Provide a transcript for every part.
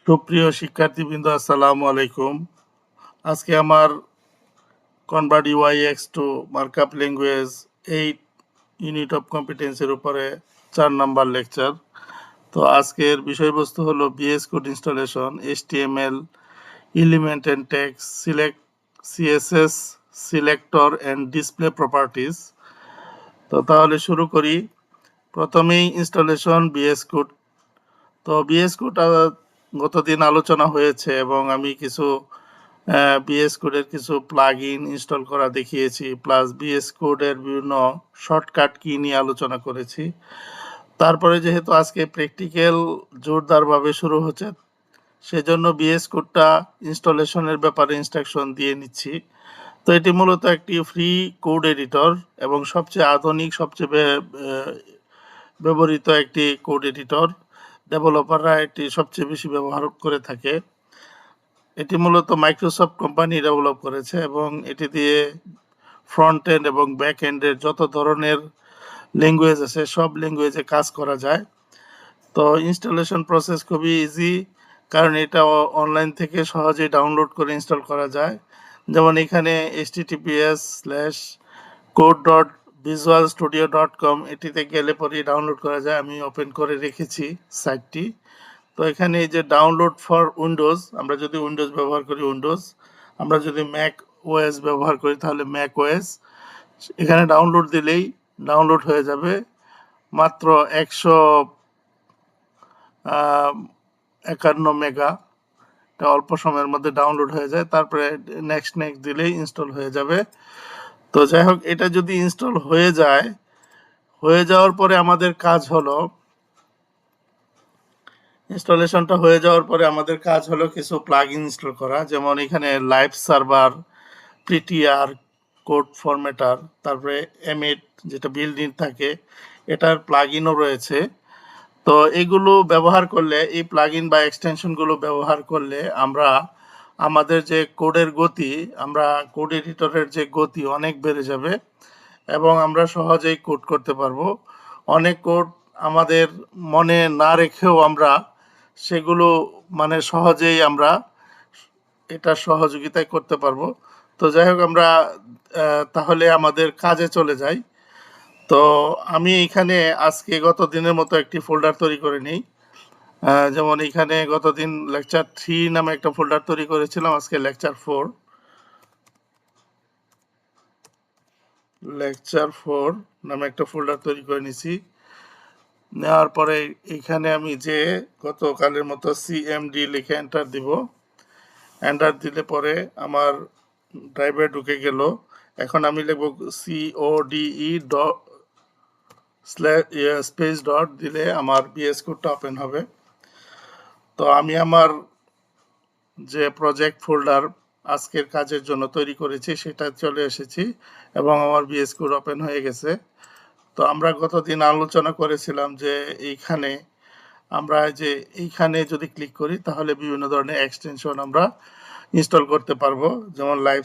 সুপ্রিয় শিক্ষার্থীবৃন্দ, আসসালামু আলাইকুম। আজকে আমার convert UIX to markup language 8 unit of কম্পিটেন্সের উপরে 4 নাম্বার লেকচার। তো আজকের বিষয়বস্তু হলো VS code installation, HTML, element and text, select CSS, selector and display properties. তো তাহলে শুরু করি। প্রথমেই ইনস্টলেশন বিএস কোড। তো বিএস কোড গতদিন আলোচনা হয়েছে এবং আমি কিছু বিএস কোডের কিছু প্লাগ ইন ইনস্টল করা দেখিয়েছি, প্লাস বিএস কোডের বিভিন্ন শর্টকাট কি নিয়ে আলোচনা করেছি। তারপরে যেহেতু আজকে প্র্যাকটিক্যাল জোরদারভাবে শুরু হচ্ছে, সেজন্য বিএস কোডটা ইনস্টলেশনের ব্যাপারে ইনস্ট্রাকশন দিয়ে নিচ্ছি। তো এটি মূলত একটি ফ্রি কোড এডিটর এবং সবচেয়ে আধুনিক, সবচেয়ে ব্যবহৃত একটি কোড এডিটর। ডেভেলপাররা এটি সবচেয়ে বেশি ব্যবহার করে থাকে। এটি মূলত মাইক্রোসফট কোম্পানি ডেভেলপ করেছে এবং এটি দিয়ে ফ্রন্ট এন্ড এবং ব্যাক এন্ডের যত ধরনের ল্যাঙ্গুয়েজ আছে সব ল্যাঙ্গুয়েজে কাজ করা যায়। তো ইনস্টলেশন প্রসেস খুবই ইজি, কারণ এটা অনলাইন থেকে সহজেই ডাউনলোড করে ইনস্টল করা যায়। যেমন এখানে https://code.visualstudio.com এটিতে গেলে পরে ডাউনলোড করা যায়। আমি ওপেন করে রেখেছি সাইটটি। তো এখানে এই যে ডাউনলোড ফর উইন্ডোজ, আমরা যদি উইন্ডোজ ব্যবহার করি উইন্ডোজ, আমরা যদি ম্যাক ওএস ব্যবহার করি তাহলে ম্যাক ওএস। এখানে ডাউনলোড দিলেই ডাউনলোড হয়ে যাবে মাত্র 151 মেগা। এটা অল্প সময়ের মধ্যে ডাউনলোড হয়ে যায়, তারপরে নেক্সট দিলেই ইনস্টল হয়ে যাবে। তো যাই হোক, এটা যদি ইনস্টল হয়ে যায়, হয়ে যাওয়ার পরে আমাদের কাজ হলো, ইনস্টলেশনটা হয়ে যাওয়ার পরে আমাদের কাজ হলো কিছু প্লাগ ইনস্টল করা। যেমন এখানে লাইভ সার্ভার, প্রিটিআর, কোড ফরম্যাটার, তারপরে এমএড যেটা বিল্ডিং থাকে, এটার প্লাগ ইনও রয়েছে। তো এগুলো ব্যবহার করলে, এই প্লাগ ইন বা এক্সটেনশনগুলো ব্যবহার করলে আমরা আমাদের যে কোডের গতি, আমরা কোড এডিটরের যে গতি অনেক বেড়ে যাবে এবং আমরা সহজেই কোড করতে পারবো। অনেক কোড আমাদের মনে না রেখেও আমরা সেগুলো সহজেই আমরা এটার সহযোগিতায় করতে পারবো। তো যাই হোক, আমরা তাহলে আমাদের কাজে চলে যাই। তো আমি এখানে আজকে গত দিনের মতো একটি ফোল্ডার তৈরি করে নিই। যেমন এখানে গতদিন লেকচার 3 নামে একটা ফোল্ডার তৈরি করেছিলাম, আজকে লেকচার 4 নামে একটা ফোল্ডার তৈরি করে নিছি। নেওয়ার পরে এখানে আমি যে গতকালের মতো সিএমডি লিখে এন্টার দিব। এন্টার দিলে পরে আমার ড্রাইভে ঢুকে গেল। এখন আমি লিখব CODE স্পেস ডট দিলে আমার বিএস কোডটা ওপেন হবে। তো আমি আমার যে প্রজেক্ট ফোল্ডার আজকের কাজের জন্য তৈরি করেছি সেটা চলে এসেছি এবং আমার বিএস কোড ওপেন হয়ে গেছে। তো আমরা গতদিন আলোচনা করেছিলাম যে এইখানে যদি ক্লিক করি তাহলে বিভিন্ন ধরনের এক্সটেনশন আমরা ইনস্টল করতে পারবো। যেমন লাইভ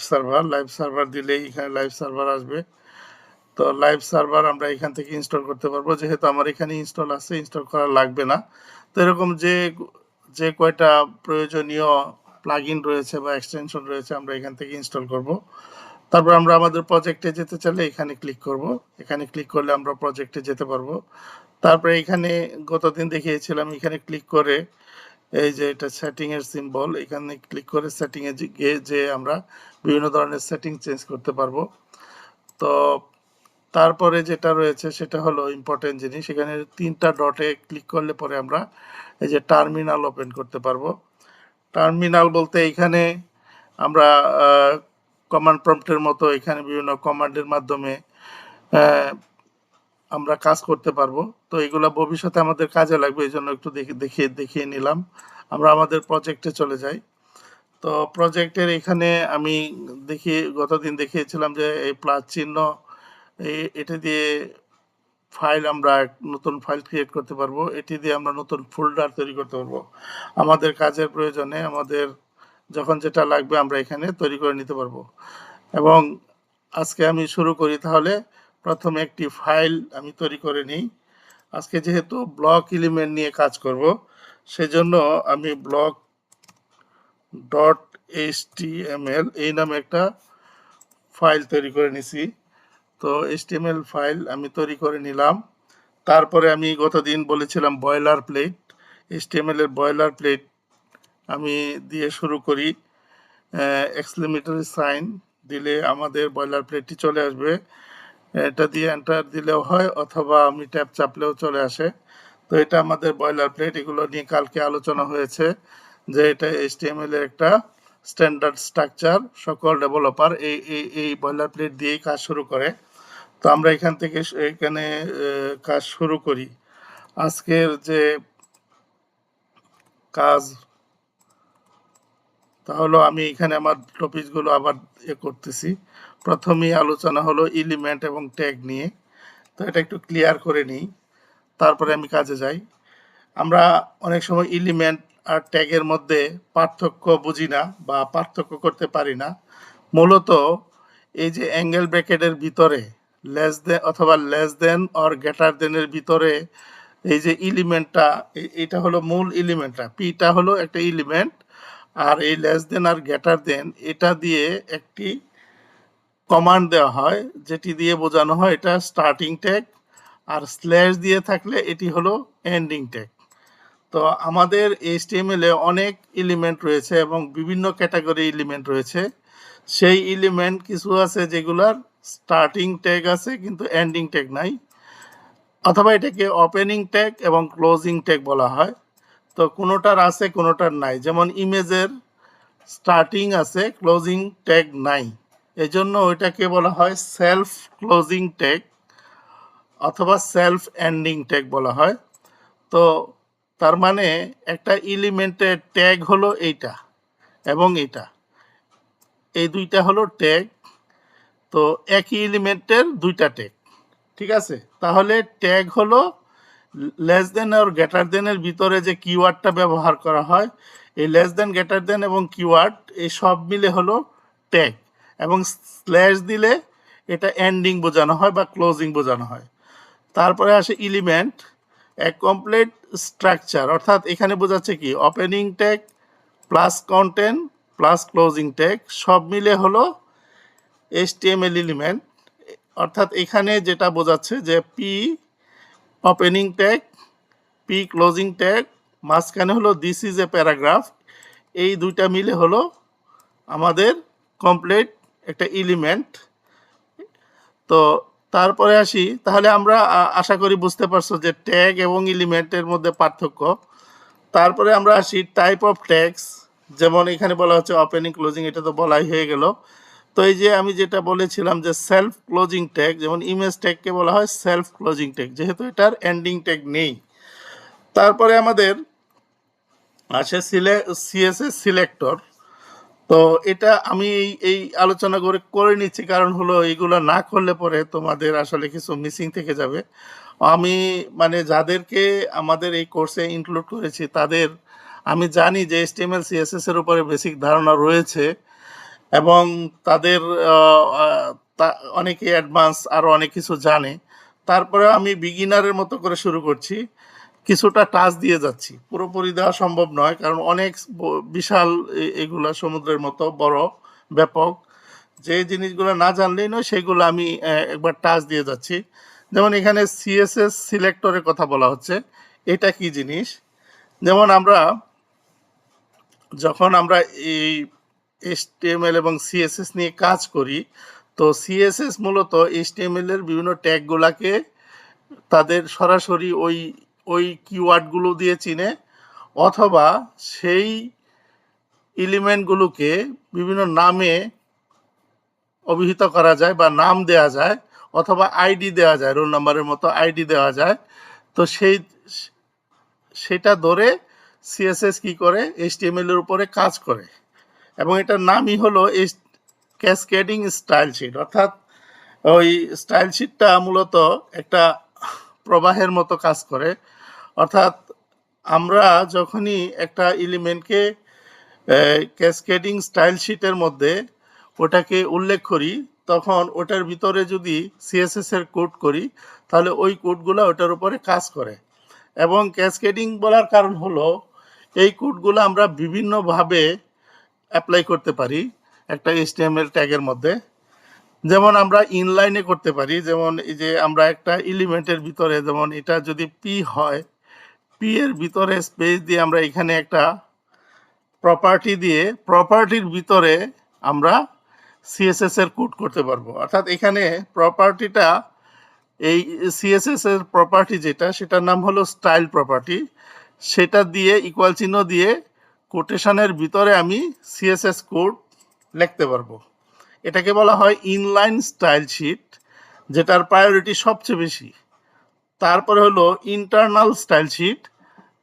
সার্ভার দিলেই এখানে লাইভ সার্ভার আসবে। তো লাইভ সার্ভার আমরা এখান থেকে ইনস্টল করতে পারবো, যেহেতু আমার এখানে ইনস্টল আছে, ইনস্টল করা লাগবে না। তো এরকম যে কয়টা প্রয়োজনীয় প্লাগ ইন রয়েছে বা এক্সটেনশন রয়েছে আমরা এখান থেকে ইনস্টল করব। তারপর আমরা আমাদের প্রজেক্টে যেতে চাইলে এখানে ক্লিক করব। এখানে ক্লিক করলে আমরা প্রজেক্টে যেতে পারবো। তারপরে এখানে গতদিন দেখিয়েছিলাম, এখানে ক্লিক করে এই যে এটা সেটিং এর সিম্বল, এখানে ক্লিক করে সেটিং এ গিয়ে যে আমরা বিভিন্ন ধরনের সেটিং চেঞ্জ করতে পারবো। তো তারপরে যেটা রয়েছে সেটা হলো ইম্পর্টেন্ট জিনিস, এখানে 3টা ডটে ক্লিক করলে পরে আমরা এই যে টার্মিনাল ওপেন করতে পারবো। টার্মিনাল বলতে এখানে আমরা কমান্ড প্রম্পটের মতো এখানে বিভিন্ন কমান্ডের মাধ্যমে আমরা কাজ করতে পারবো। তো এগুলো ভবিষ্যতে আমাদের কাজে লাগবে, এই জন্য একটু দেখিয়ে নিলাম। আমরা আমাদের প্রজেক্টে চলে যাই। তো প্রজেক্টের এখানে আমি গতদিন দেখিয়েছিলাম যে এই প্লাস চিহ্ন, এটা দিয়ে আমরা নতুন ফাইল ক্রিয়েট করতে পারবো। এটি দিয়ে আমরা নতুন ফোল্ডার তৈরি করতে পারবো। আমাদের কাজের প্রয়োজনে আমাদের যখন যেটা লাগবে আমরা এখানে তৈরি করে নিতে পারবো। এবং আজকে আমি শুরু করি, তাহলে প্রথমে একটি ফাইল আমি তৈরি করে নিই। আজকে যেহেতু ব্লক এলিমেন্ট নিয়ে কাজ করব, সেজন্য আমি ব্লক ডট এইচটিএমএল এই নামে একটা ফাইল তৈরি করে নিছি। তো এইচটিএমএল ফাইল আমি তৈরি করে নিলাম। তারপরে আমি গতদিন বলেছিলাম বয়লার প্লেট, এইচটিএমএল এর বয়লার প্লেট আমি দিয়ে শুরু করি। এক্সক্লেমেটরি সাইন দিলে আমাদের বয়লার প্লেটটি চলে আসবে। এটা দিয়ে এন্টার দিলেও হয় অথবা আমি ট্যাব চাপলেও চলে আসে। তো এটা আমাদের বয়লার প্লেট। এগুলো নিয়ে কালকে আলোচনা হয়েছে যে এটা এইচটিএমএল এর একটা স্ট্যান্ডার্ড স্ট্রাকচার। সকল ডেভেলপার এই বয়লার প্লেট দিয়েই কাজ শুরু করে। তো আমরা এখান থেকে এখানে কাজ শুরু করি। আজকের যে কাজ তাহলে আমি এখানে আমার টপিকগুলো আবার করতেছি। প্রথমেই আলোচনা হলো এলিমেন্ট এবং ট্যাগ নিয়ে। তো এটা একটু ক্লিয়ার করে নিই, তারপরে আমি কাজে যাই। আমরা অনেক সময় এলিমেন্ট আর ট্যাগের মধ্যে পার্থক্য বুঝি না বা পার্থক্য করতে পারি না। মূলত এই যে অ্যাঙ্গেল ব্র্যাকেটের ভিতরে লেস দেন অথবা লেস দেন অর গ্রেটার দেনের ভিতরে এই যে এলিমেন্টটা, এটা হলো মূল এলিমেন্টটা, পিটা হলো একটা এলিমেন্ট। আর এই লেস দেন আর গ্রেটার দেন এটা দিয়ে একটি কমান্ড দেওয়া হয়, যেটি দিয়ে বোঝানো হয় এটা স্টার্টিং ট্যাগ, আর স্ল্যাশ দিয়ে থাকলে এটি হলো এন্ডিং ট্যাগ। তো আমাদের এইচটিএমএল এ অনেক এলিমেন্ট রয়েছে এবং বিভিন্ন ক্যাটাগরি এলিমেন্ট রয়েছে। সেই এলিমেন্ট কিছু আছে যেগুলার স্টার্টিং ট্যাগ আছে কিন্তু এন্ডিং ট্যাগ নাই, অথবা এটাকে ওপেনিং ট্যাগ এবং ক্লোজিং ট্যাগ বলা হয়। তো কোনোটার আছে কোনোটার নাই। যেমন ইমেজের স্টার্টিং আছে, ক্লোজিং ট্যাগ নাই, এজন্য ওইটাকে বলা হয় সেলফ ক্লোজিং ট্যাগ অথবা সেলফ এন্ডিং ট্যাগ বলা হয়। তো তার মানে একটা এলিমেন্টের ট্যাগ হলো এইটা এবং এটা, এই দুইটা হলো ট্যাগ। তো একই এলিমেন্টের দুইটা ট্যাগ, ঠিক আছে। তাহলে ট্যাগ হলো লেস দেন আর গ্রেটার দেনের ভিতরে যে কিওয়ার্ডটা ব্যবহার করা হয়, এই লেস দেন গ্রেটার দেন এবং কিওয়ার্ড এই সব মিলে হলো ট্যাগ। এবং স্ল্যাশ দিলে এটা এন্ডিং বোঝানো হয় বা ক্লোজিং বোঝানো হয়। তারপরে আসে এলিমেন্ট, এক কমপ্লিট স্ট্রাকচার, অর্থাৎ এখানে বোঝাচ্ছে কি opening tag plus content plus closing tag সব মিলে হলো এইচটিএমএল এলিমেন্ট। অর্থাৎ এখানে যেটা বোঝাচ্ছে যে P opening tag, P closing tag, মাঝখানে হলো দিস ইজ এ প্যারাগ্রাফ, এই দুইটা মিলে হলো আমাদের কমপ্লিট একটা এলিমেন্ট। তো তারপরে আসি, তাহলে আমরা আশা করি বুঝতে পারছো যে ট্যাগ এবং এলিমেন্টের মধ্যে পার্থক্য। তারপরে আমরা আসি টাইপ অফ ট্যাগস। যেমন এখানে বলা হচ্ছে ওপেনিং ক্লোজিং, এটা তো বলাই হয়ে গেল। তো এই যে আমি যেটা বলেছিলাম যে সেলফ ক্লোজিং ট্যাগ, যেমন ইমেজ ট্যাগকে বলা হয় সেলফ ক্লোজিং ট্যাগ, যেহেতু এটার এন্ডিং ট্যাগ নেই। তারপরে আমাদের আসে সিএসএস সিলেক্টর। তো এটা আমি এই আলোচনা করে নিচ্ছি, কারণ হলো এইগুলো না করলে পরে তোমাদের আসলে কিছু মিসিং থেকে যাবে। আমি মানে যাদেরকে আমাদের এই কোর্সে ইনক্লুড করেছি তাদের আমি জানি যে এইচটিএমএল সিএসএস এর উপরে বেসিক ধারণা রয়েছে এবং তাদের অনেকে অ্যাডভান্স আরও অনেক কিছু জানে। তারপরে আমি বিগিনারের মতো করে শুরু করছি, কিছুটা টাচ দিয়ে যাচ্ছি, পুরোপুরি দেওয়া সম্ভব নয় কারণ অনেক বিশাল এগুলা সমুদ্রের মতো বড় ব্যাপক, যে জিনিসগুলো না জানলেই নয় সেগুলো আমি একবার টাচ দিয়ে যাচ্ছি। যেমন এখানে সিএসএস সিলেক্টরের কথা বলা হচ্ছে, এটা কি জিনিস। যেমন যখন আমরা এই এইচটিএমএল এবং সিএসএস নিয়ে কাজ করি, তো সিএসএস মূলত এইচটিএমএল এর বিভিন্ন ট্যাগগুলাকে তাদের সরাসরি ওই ওই কিওয়ার্ডগুলো দিয়ে চিনে, অথবা সেই এলিমেন্টগুলোকে বিভিন্ন নামে অভিহিত করা যায় বা নাম দেয়া যায়, অথবা আইডি দেওয়া যায়, রোল নাম্বারের মতো আইডি দেওয়া যায়। তো সেটা ধরে সিএসএস কি করে এইচটিএমএল এর উপরে কাজ করে, এবং এটার নামই হলো ক্যাসকেডিং স্টাইল শিট। অর্থাৎ ওই স্টাইল শিটটা মূলত একটা প্রবাহের মতো কাজ করে। অর্থাৎ আমরা যখনই একটা এলিমেন্টকে ক্যাসকেডিং স্টাইল শিটের মধ্যে ওটাকে উল্লেখ করি, তখন ওটার ভিতরে যদি সিএসএস এর কোড করি তাহলে ওই কোডগুলো ওটার উপরে কাজ করে। এবং ক্যাসকেডিং বলার কারণ হলো এই কোডগুলো আমরা বিভিন্নভাবে অ্যাপ্লাই করতে পারি একটা HTML ট্যাগের মধ্যে। যেমন আমরা ইনলাইনে করতে পারি, যেমন এই যে আমরা একটা এলিমেন্টের ভিতরে, যেমন এটা যদি পি হয়, পি এর ভিতরে স্পেস দিয়ে আমরা এখানে একটা প্রপার্টি দিয়ে প্রপার্টির ভিতরে আমরা সিএসএস এর কোড করতে পারবো। অর্থাৎ এখানে প্রপার্টিটা, এই সিএসএস এর প্রপার্টি যেটা, সেটার নাম হলো স্টাইল প্রপার্টি। সেটা দিয়ে ইকুয়াল চিহ্ন দিয়ে কোটেশনের ভিতরে আমি সিএসএস কোড লিখতে পারবো। এটাকে বলা হয় ইনলাইন স্টাইল শিট, যেটার প্রায়োরিটি সবচেয়ে বেশি। তারপরে হলো ইন্টারনাল স্টাইল শিট।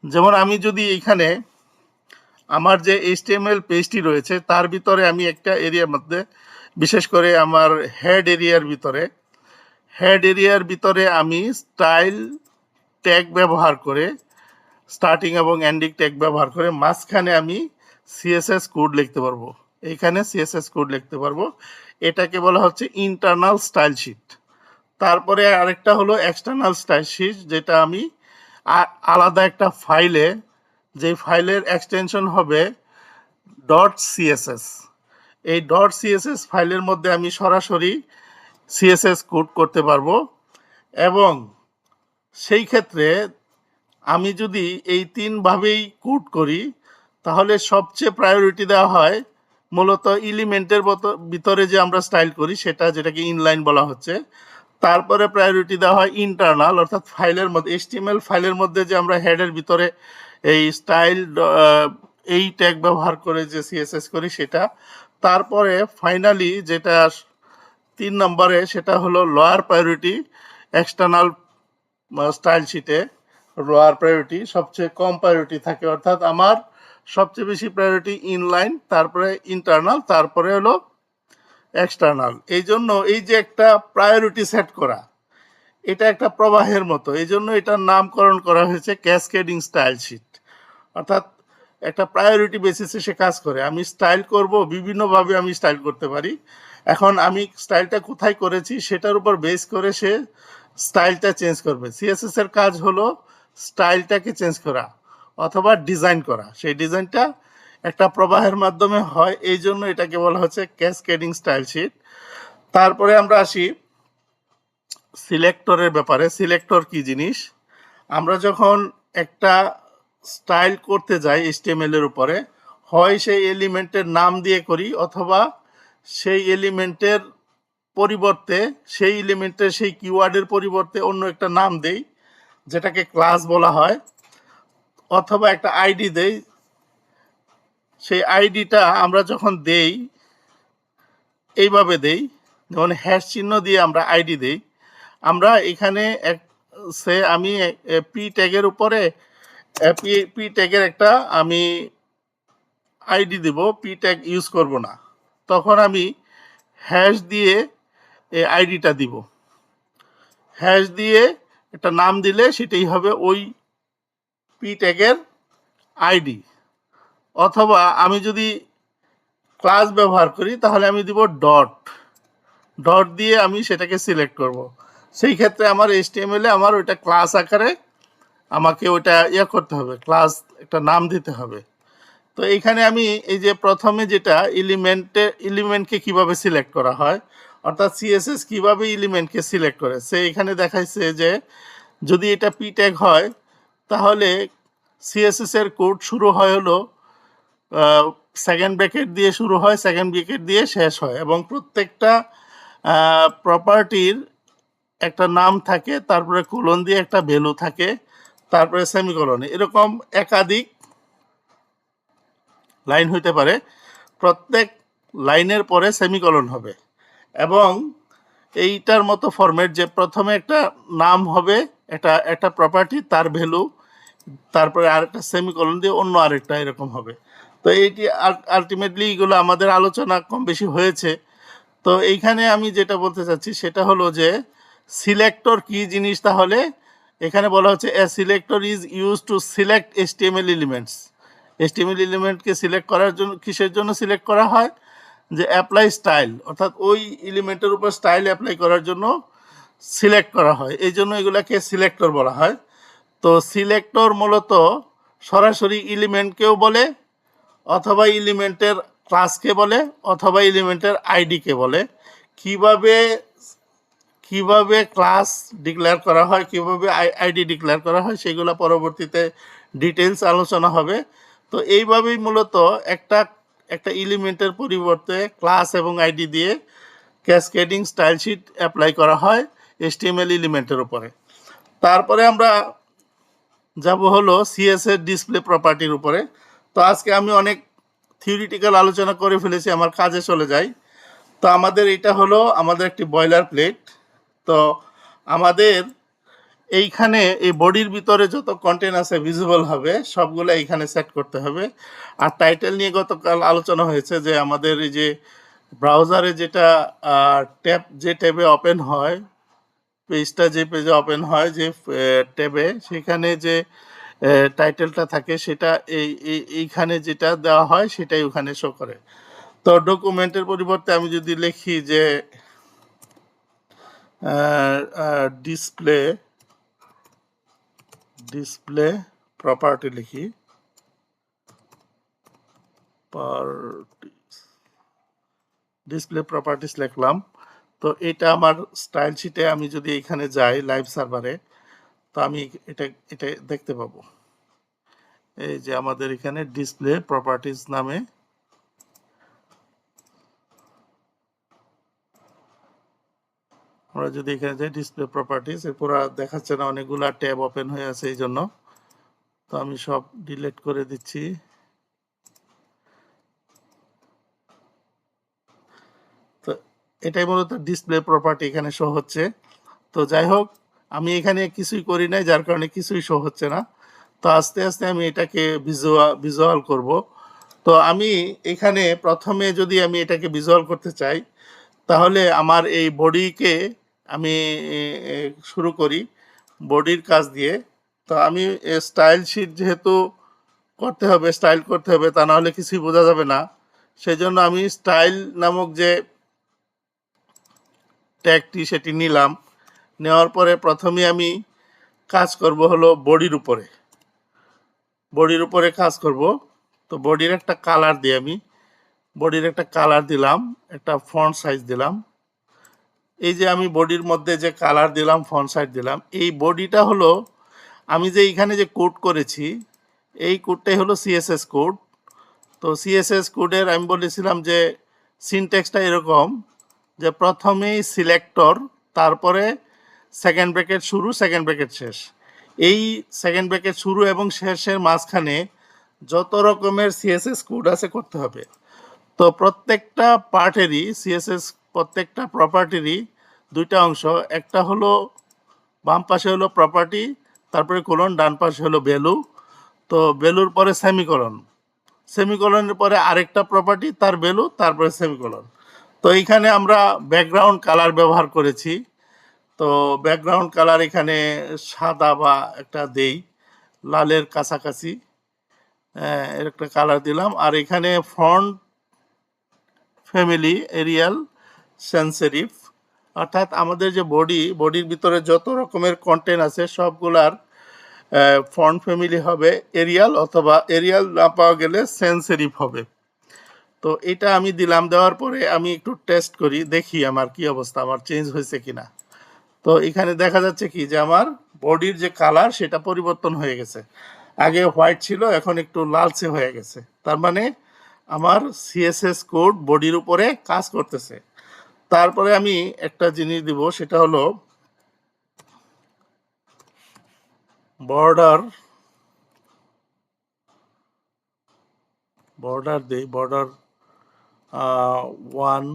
যেমন আমি যদি এখানে আমার যে HTML পেজটি রয়েছে তার ভিতরে আমি একটা এরিয়ার মধ্যে, বিশেষ করে আমার হেড এরিয়ার ভিতরে আমি স্টাইল ট্যাগ ব্যবহার করে, স্টার্টিং এবং এন্ডিং ট্যাগ ব্যবহার করে মাঝখানে আমি সিএসএস কোড লিখতে পারবো। এইখানে সিএসএস কোড লিখতে পারবো। এটাকে বলা হচ্ছে ইন্টারনাল স্টাইল শিট। তারপরে আরেকটা হলো এক্সটার্নাল স্টাইল শিট, যেটা আমি আলাদা একটা ফাইলে, যে ফাইলের এক্সটেনশন হবে .css, এই .css ফাইলের মধ্যে আমি সরাসরি সিএসএস কোড করতে পারবো। এবং সেই ক্ষেত্রে আমি যদি এই তিনভাবেই কোড করি, তাহলে সবচেয়ে প্রায়োরিটি দেওয়া হয় মূলত এলিমেন্টের ভিতরে যে আমরা স্টাইল করি সেটা, যেটাকে ইনলাইন বলা হচ্ছে। তারপরে প্রায়োরিটি দেওয়া হয় ইন্টারনাল, অর্থাৎ ফাইলের মধ্যে, HTML ফাইলের মধ্যে যে আমরা হেডের ভিতরে এই স্টাইল এই ট্যাগ ব্যবহার করে যে সিএসএস করি সেটা। তারপরে ফাইনালি যেটা 3 নম্বরে, সেটা হলো লোয়ার প্রায়োরিটি এক্সটার্নাল স্টাইল শিটে। লোয়ার প্রায়োরিটি সবচেয়ে কম প্রায়োরিটি থাকে, অর্থাৎ আমার সবচেয়ে বেশি প্রায়োরিটি ইনলাইন, তারপরে ইন্টারনাল, তারপরে হলো এক্সটার্নাল। এই জন্য এই যে একটা প্রায়োরিটি সেট করা, এটা একটা প্রবাহের মতো। এই জন্য এটার নামকরণ করা হয়েছে ক্যাসকেডিং স্টাইল শিট। অর্থাৎ একটা প্রায়োরিটি বেসিসে সে কাজ করে। আমি স্টাইল করব, বিভিন্নভাবে আমি স্টাইল করতে পারি। এখন আমি স্টাইলটা কোথায় করেছি সেটার উপর বেস করে সে স্টাইলটা চেঞ্জ করবে। সিএসএস এর কাজ হলো স্টাইলটাকে চেঞ্জ করা অথবা ডিজাইন করা। সেই ডিজাইনটা একটা প্রবাহের মাধ্যমে হয়, এই জন্য এটাকে বলা হচ্ছে ক্যাসকেডিং স্টাইল শিট। তারপরে আমরা আসি সিলেক্টরের ব্যাপারে। সিলেক্টর কি জিনিস? আমরা যখন একটা স্টাইল করতে যাই HTML এর উপরে, হয় সেই এলিমেন্টের নাম দিয়ে করি, অথবা সেই এলিমেন্টের পরিবর্তে, সেই এলিমেন্টের সেই কিওয়ার্ডের পরিবর্তে অন্য একটা নাম দেই, যেটাকে ক্লাস বলা হয়, অথবা একটা আইডি দেই। সেই আইডিটা আমরা যখন দেই, এইভাবে দেই, যেমন হ্যাশ চিহ্ন দিয়ে আমরা আইডি দেই। আমরা এখানে আমি পি ট্যাগের উপরে পি ট্যাগের একটা আমি আইডি দেব, পি ট্যাগ ইউজ করব না। তখন আমি হ্যাশ দিয়ে এই আইডিটা দিব। হ্যাশ দিয়ে একটা নাম দিলে সেটাই হবে ওই পি ট্যাগের আইডি। অথবা আমি যদি ক্লাস ব্যবহার করি, তাহলে আমি দিব ডট দিয়ে আমি সেটাকে সিলেক্ট করব। সেই ক্ষেত্রে আমার HTML এ আমার ওইটা ক্লাস আকারে আমাকে ওইটা করতে হবে, ক্লাস একটা নাম দিতে হবে। তো এইখানে আমি এই যে প্রথমে যেটা এলিমেন্টকে কিভাবে সিলেক্ট করা হয়, অর্থাৎ সিএসএস কিভাবে এলিমেন্টকে সিলেক্ট করে, সে এখানে দেখাইছে যে যদি এটা পি ট্যাগ হয়, তাহলে সিএসএস এর কোড শুরু হয় হলো সেকেন্ড ব্র্যাকেট দিয়ে শুরু হয়, সেকেন্ড ব্র্যাকেট দিয়ে শেষ হয়, এবং প্রত্যেকটা প্রপার্টির একটা নাম থাকে, তারপরে কোলন দিয়ে একটা ভ্যালু থাকে, তারপরে সেমিকোলন। এরকম একাধিক লাইন হইতে পারে, প্রত্যেক লাইনের পরে সেমিকোলন হবে। এবং এইটার মতো ফরম্যাট যে প্রথমে একটা নাম হবে, একটা প্রপার্টি, তার ভ্যালু, তারপরে আরেকটা সেমিকোলন দিয়ে অন্য আরেকটা, এরকম হবে। তো এইটি আলটিমেটলি এগুলো আমাদের আলোচনা কম বেশি হয়েছে। তো এইখানে আমি যেটা বলতে চাচ্ছি সেটা হলো যে সিলেক্টর কি জিনিস। তাহলে এখানে বলা হচ্ছে a selector is use to select HTML elements. HTML এলিমেন্টকে সিলেক্ট করার জন্য, কিসের জন্য সিলেক্ট করা হয়? যে অ্যাপ্লাই স্টাইল, অর্থাৎ ওই এলিমেন্টের উপর স্টাইল অ্যাপ্লাই করার জন্য সিলেক্ট করা হয়, এই জন্য এগুলাকে সিলেক্টর বলা হয়। তো সিলেক্টর মূলত সরাসরি এলিমেন্টকেও বলে, অথবা এলিমেন্টের ক্লাসকে বলে অথবা এলিমেন্টের আইডিকে বলে। কিভাবে কিভাবে ক্লাস ডিক্লেয়ার করা হয়, কিভাবে আইডি ডিক্লেয়ার করা হয়, সেগুলো পরবর্তীতে ডিটেলস আলোচনা হবে। তো এইভাবেই মূলত একটা একটা এলিমেন্টের পরিবর্তে ক্লাস এবং আইডি দিয়ে ক্যাসকেডিং স্টাইল শিট অ্যাপ্লাই করা হয় HTML এলিমেন্টের উপরে। তারপরে আমরা যাব হলো সিএস এর ডিসপ্লে প্রপার্টির উপরে। তো আজকে আমি অনেক থিওরিটিক্যাল আলোচনা করে ফেলেছি, আমার কাজে চলে যাই। তো আমাদের এটা হলো আমাদের একটি বয়লার প্লেট। তো আমাদের এইখানে এই বডির ভিতরে যত কন্টেন্ট আছে ভিজিবল হবে সবগুলো এইখানে সেট করতে হবে। আর টাইটেল নিয়ে গতকাল আলোচনা হয়েছে যে আমাদের এই যে ব্রাউজারে যেটা ট্যাব যে ট্যাবে ওপেন হয়, পেজটা যে পেজে ওপেন হয় যে ট্যাবে, সেখানে যে টাইটেলটা থাকে সেটা এইখানে যেটা দেওয়া হয় সেটাই ওখানে শো করে। তো ডকুমেন্টের পরিবর্তে আমি যদি লিখি যে ডিসপ্লে ডিসপ্লে প্রপার্টি লিখি, ডিসপ্লে প্রপার্টিস লিখলাম। তো এটা আমার স্টাইল শিটে আমি যদি এখানে যাই লাইভ সার্ভারে, তো আমি এটা এটা দেখতে পাবো। এই যে আমাদের এখানে ডিসপ্লে প্রপার্টিস নামে আমরা যদি এখানে যাই ডিসপ্লে প্রপার্টিস, এরপর আর দেখাচ্ছে না, অনেকগুলা ট্যাব ওপেন হয়ে আছে এই জন্য। তো আমি সব ডিলিট করে দিচ্ছি। তো এটাই মূলত ডিসপ্লে প্রপার্টি এখানে শো হচ্ছে। তো যাই হোক, আমি এখানে কিছুই করি নাই, যার কারণে কিছুই শো হচ্ছে না। তো আস্তে আস্তে আমি এটাকে ভিজুয়াল করব। তো আমি এখানে প্রথমে যদি আমি এটাকে ভিজুয়াল করতে চাই, তাহলে আমার এই বডিকে আমি শুরু করি বডির কাজ দিয়ে। তো আমি স্টাইল শিট যেহেতু করতে হবে, স্টাইল করতে হবে, তা নাহলে কিছুই বোঝা যাবে না। সেই জন্য আমি স্টাইল নামক যে ট্যাগটি সেটি নিলাম। নেওয়ার পরে প্রথমে আমি কাজ করব হলো বডির উপরে কাজ করব। তো বডির একটা কালার দিই, আমি বডির একটা কালার দিলাম, একটা ফন্ট সাইজ দিলাম। এই যে আমি বডির মধ্যে যে কালার দিলাম, ফন্ট সাইজ দিলাম, এই বডিটা হলো আমি যে এইখানে যে কোড করেছি, এই কোডটাই হলো সিএসএস কোড। তো সিএসএস কোডের আমি বলেছিলাম যে সিনট্যাক্সটা এরকম যে প্রথমেই সিলেক্টর, তারপরে সেকেন্ড ব্র্যাকেট শুরু, সেকেন্ড ব্র্যাকেট শেষ। এই সেকেন্ড ব্র্যাকেট শুরু এবং শেষের মাঝখানে যত রকমের সিএসএস কোড আছে করতে হবে। তো প্রত্যেকটা পার্টেরই সিএসএস, প্রত্যেকটা প্রপার্টিরই দুইটা অংশ, একটা হলো বাম পাশে হলো প্রপার্টি, তারপরে কোলন, ডান পাশে হলো ভ্যালু। তো ভ্যালুর পরে সেমিকোলন, সেমিকোলনের পরে আরেকটা প্রপার্টি, তার ভ্যালু, তারপরে সেমিকোলন। তো এইখানে আমরা ব্যাকগ্রাউন্ড কালার ব্যবহার করেছি। তো ব্যাকগ্রাউন্ড কালার এখানে সাদা বা একটা দেই, লালের কাছাকাছি এর একটা কালার দিলাম। আর এখানে font family Arial sans serif, অর্থাৎ আমাদের যে বডির ভিতরে যত রকমের কন্টেন্ট আছে সবগুলার ফন্ট ফ্যামিলি হবে এরিয়াল, অথবা এরিয়াল না পাওয়া গেলে সানস সেরিফ হবে। তো এটা আমি দিলাম, দেওয়ার পরে আমি একটু টেস্ট করি, দেখি আমার কি অবস্থা, আমার চেঞ্জ হয়েছে কিনা। তো এখানে দেখা যাচ্ছে কি যে আমার বডির যে কালার সেটা পরিবর্তন হয়ে গেছে। আগে হোয়াইট ছিল, এখন একটু লালচে হয়ে গেছে। তার মানে আমার সিএসএস কোড বডির উপরে কাজ করতেছে। তারপরে আমি একটা জিনিস দিব, সেটা হলো বর্ডার। বর্ডার দেই, বর্ডার 1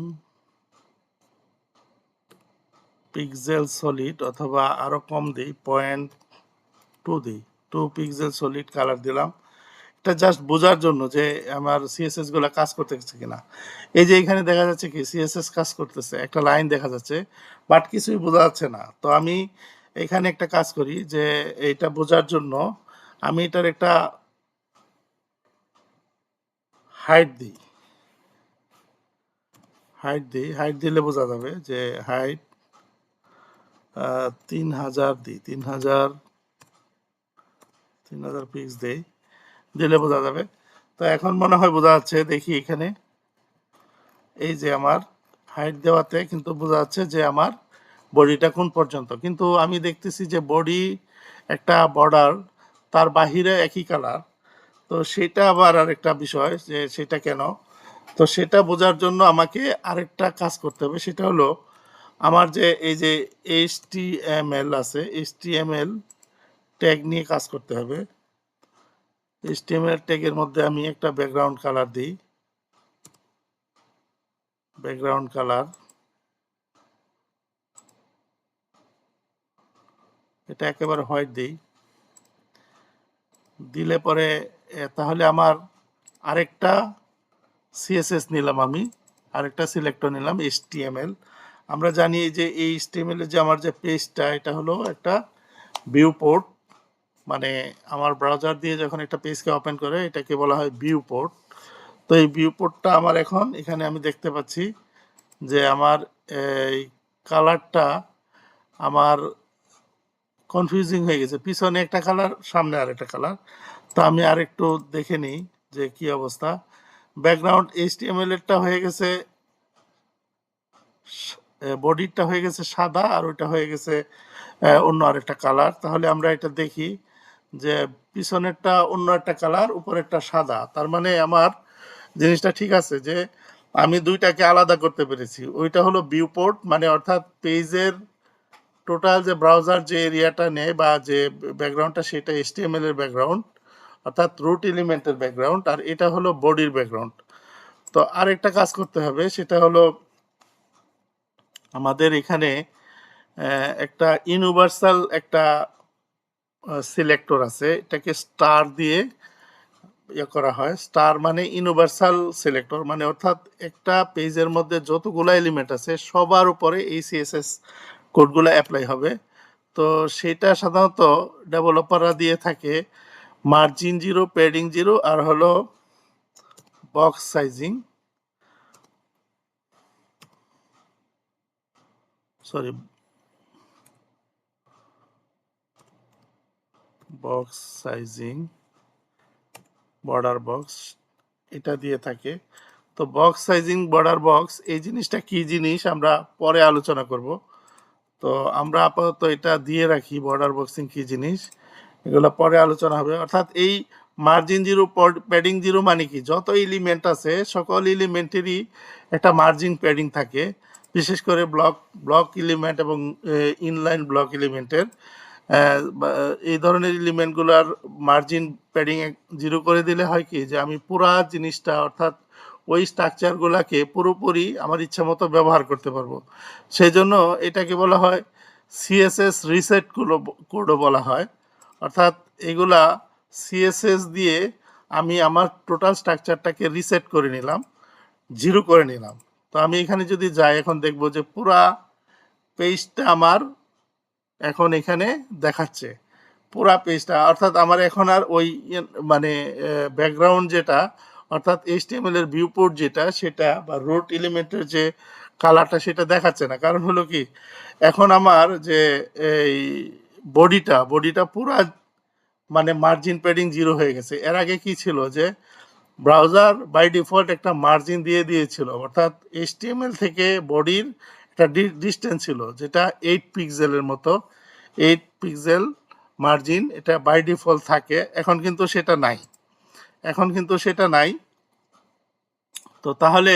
পিক্সেল সলিড, অথবা আরো কম দিই, 0.2 দিই, 2 পিক্সেল সলিড কালার দিলাম। এটা জাস্ট বোঝার জন্য যে আমার সিএসএস গুলা কাজ করতেছে কিনা। এই যে এখানে দেখা যাচ্ছে কি সিএসএস কাজ করতেছে, একটা লাইন দেখা যাচ্ছে, বাট কিছুই বোঝা যাচ্ছে না। তো আমি এখানে একটা কাজ করি যে এইটা বোঝার জন্য আমি এটার একটা হাইট দিই, হাইট দিলে বোঝা যাবে যে হাইট 3000 দিই, 3000 পিক্স দিই, দিলে বোঝা যাবে। তো এখন মনে হয় বোঝা যাচ্ছে, দেখি এখানে এই যে আমার হাইট দেওয়াতে কিন্তু বোঝা যাচ্ছে যে আমার বডিটা কোন পর্যন্ত, কিন্তু আমি দেখতেছি যে বডি একটা বর্ডার, তার বাহিরে একই কালার। তো সেটা আবার আরেকটা বিষয় যে সেটা কেন। তো সেটা বোঝার জন্য আমাকে আরেকটা কাজ করতে হবে, সেটা হলো আমার যে এই যে HTML আছে, HTML ট্যাগ নিয়ে কাজ করতে হবে। HTML ট্যাগের মধ্যে আমি একটা ব্যাকগ্রাউন্ড কালার দিই, ব্যাকগ্রাউন্ড কালার, এটা একেবারে হোয়াইট দিই। দিলে পরে তাহলে আমার আরেকটা সিএসএস নিলাম, আমি আরেকটা সিলেক্টর নিলাম HTML। আমরা জানি যে এই HTML এর যে আমার যে পেজটা, এটা হলো একটা ভিউ পোর্ট, মানে আমার ব্রাউজার দিয়ে যখন একটা পেজকে ওপেন করে এটাকে বলা হয় ভিউ পোর্ট। তো এই ভিউ পোর্টটা আমার এখন এখানে আমি দেখতে পাচ্ছি যে আমার এই কালারটা আমার কনফিউজিং হয়ে গেছে, পিছনে একটা কালার সামনে আর একটা কালার। তো আমি আর একটু দেখে নিই যে কি অবস্থা। ব্যাকগ্রাউন্ড HTML এরটা হয়ে গেছে, বডিটা হয়ে গেছে সাদা, আর ওইটা হয়ে গেছে অন্য আরেকটা কালার। তাহলে আমরা এটা দেখি যে পিছনেরটা অন্য একটা কালার, উপরেরটা সাদা, তার মানে আমার জিনিসটা ঠিক আছে যে আমি দুইটাকে আলাদা করতে পেরেছি। ওইটা হলো ভিউ পোর্ট, মানে অর্থাৎ পেজের টোটাল যে ব্রাউজার যে এরিয়াটা নেয় বা যে ব্যাকগ্রাউন্ডটা, সেটা HTML এর ব্যাকগ্রাউন্ড, অর্থাৎ রুট এলিমেন্টের ব্যাকগ্রাউন্ড, আর এটা হলো বডির ব্যাকগ্রাউন্ড। তো আরেকটা কাজ করতে হবে, সেটা হলো আমাদের এখানে একটা ইউনিভার্সাল একটা সিলেক্টর আছে, এটাকে স্টার দিয়ে ইয়ে করা হয়। স্টার মানে ইউনিভার্সাল সিলেক্টর, মানে অর্থাৎ একটা পেজের মধ্যে যতগুলো এলিমেন্ট আছে সবার উপরে এই সিএসএস কোডগুলো অ্যাপ্লাই হবে। তো সেটা সাধারণত ডেভেলপাররা দিয়ে থাকে মার্জিন 0, প্যাডিং 0, আর হলো box sizing, sorry box sizing, border box, এটা দিয়ে থাকে। তো বক্স সাইজিং, বর্ডার বক্স, এই জিনিসটা কি জিনিস আমরা পরে আলোচনা করব। তো আমরা আপাতত এটা দিয়ে রাখি, বর্ডার বক্সিং কি জিনিস এগুলো পরে আলোচনা হবে। অর্থাৎ এই মার্জিন 0, প্যাডিং 0 মানে কি, যত এলিমেন্ট আছে সকল এলিমেন্টেরই একটা মার্জিন প্যাডিং থাকে, বিশেষ করে ব্লক এলিমেন্ট এবং ইনলাইন ব্লক এলিমেন্টের এই ধরনের এলিমেন্টগুলোর মার্জিন প্যাডিং 0 করে দিলে হয় কি যে আমি পুরা জিনিসটা, অর্থাৎ ওই স্ট্রাকচারগুলোকে পুরোপুরি আমার ইচ্ছা মতো ব্যবহার করতে পারবো। সেই জন্য এটাকে বলা হয় সিএসএস রিসেট কোডও বলা হয়। অর্থাৎ এগুলা সিএসএস দিয়ে আমি আমার টোটাল স্ট্রাকচারটাকে রিসেট করে নিলাম, 0 করে নিলাম। তো আমি এখানে যদি যাই, এখন দেখবো যে পুরা পেজটা আমার এখন এখানে দেখাচ্ছে, পুরা পেজটা। অর্থাৎ আমার এখন আর ওই মানে ব্যাকগ্রাউন্ড যেটা, অর্থাৎ HTML এর ভিউ পোর্ট যেটা, সেটা বা রুট এলিমেন্টের যে কালারটা, সেটা দেখাচ্ছে না। কারণ হলো কি, এখন আমার যে এই বডিটা পুরা মানে মার্জিন প্যাডিং 0 হয়ে গেছে। এর আগে কি ছিল যে ব্রাউজার বাই ডিফল্ট একটা মার্জিন দিয়ে দিয়েছিল, অর্থাৎ HTML থেকে বডির একটা ডিস্টেন্স ছিল যেটা 8 পিক্সেলের মতো, 8 পিক্সেল মার্জিন, এটা বাই ডিফল্ট থাকে। এখন কিন্তু সেটা নাই, এখন কিন্তু সেটা নাই। তো তাহলে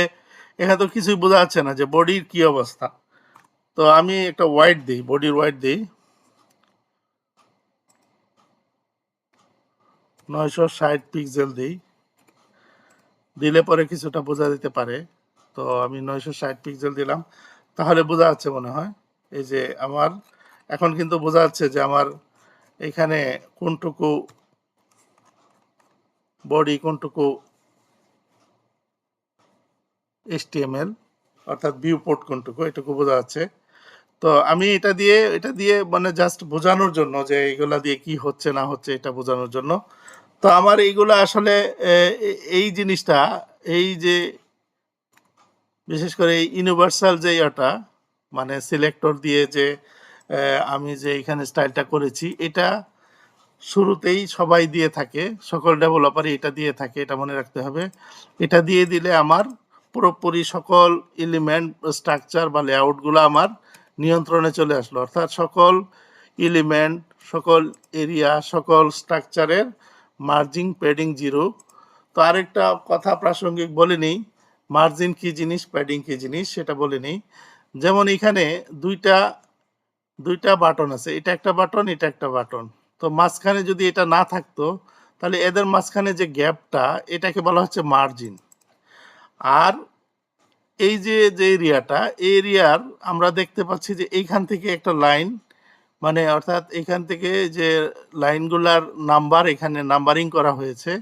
এখানে তো কিছুই বোঝা যাচ্ছে না যে বডির কি অবস্থা। তো আমি একটা ওয়াইড দিই, বডির ওয়াইড দিই 960 পিক্সেল দিই, দিলে পরে কিছুটা বোঝা যেতে পারে। তো আমি 960 পিক্সেল দিলাম, তাহলে বোঝা যাচ্ছে মনে হয়। এই যে আমার এখন কিন্তু বোঝা যাচ্ছে যে আমার এখানে কোনটুকু বডি, কোনটুকু HTML, অর্থাৎ ভিউ পোর্ট কোনটুকু, এটুকু বোঝা যাচ্ছে। তো আমি এটা দিয়ে মানে জাস্ট বোঝানোর জন্য যে এগুলা দিয়ে কি হচ্ছে না হচ্ছে, এটা বোঝানোর জন্য। তো আমার এইগুলা আসলে এই জিনিসটা, এই যে বিশেষ করে এই ইউনিভার্সাল যে ইয়েটা, মানে সিলেক্টর দিয়ে যে আমি যে এখানে স্টাইলটা করেছি, এটা শুরুতেই সবাই দিয়ে থাকে, সকল ডেভেলপারই এটা দিয়ে থাকে, এটা মনে রাখতে হবে। এটা দিয়ে দিলে আমার পুরোপুরি সকল এলিমেন্ট স্ট্রাকচার বা লেআউটগুলো আমার নিয়ন্ত্রণে চলে আসলো, অর্থাৎ সকল এলিমেন্ট, সকল এরিয়া, সকল স্ট্রাকচারের মার্জিং প্যাডিং জিরো। তো আরেকটা কথা প্রাসঙ্গিক বলে নিই, মার্জিন কি জিনিস, প্যাডিং কি জিনিস সেটা বলে নিই। যেমন এখানে দুইটা বাটন আছে, এটা একটা বাটন, এটা একটা বাটন। তো মাঝখানে যদি এটা না থাকতো তাহলে এদের মাঝখানে যে গ্যাপটা, এটাকে বলা হচ্ছে মার্জিন। আর এই যে এরিয়াটা, এই এরিয়ার আমরা দেখতে পাচ্ছি যে এইখান থেকে একটা লাইন, মানে অর্থাৎ এখান থেকে যে লাইনগুলার নাম্বার এখানে নাম্বারিং করা হয়েছে।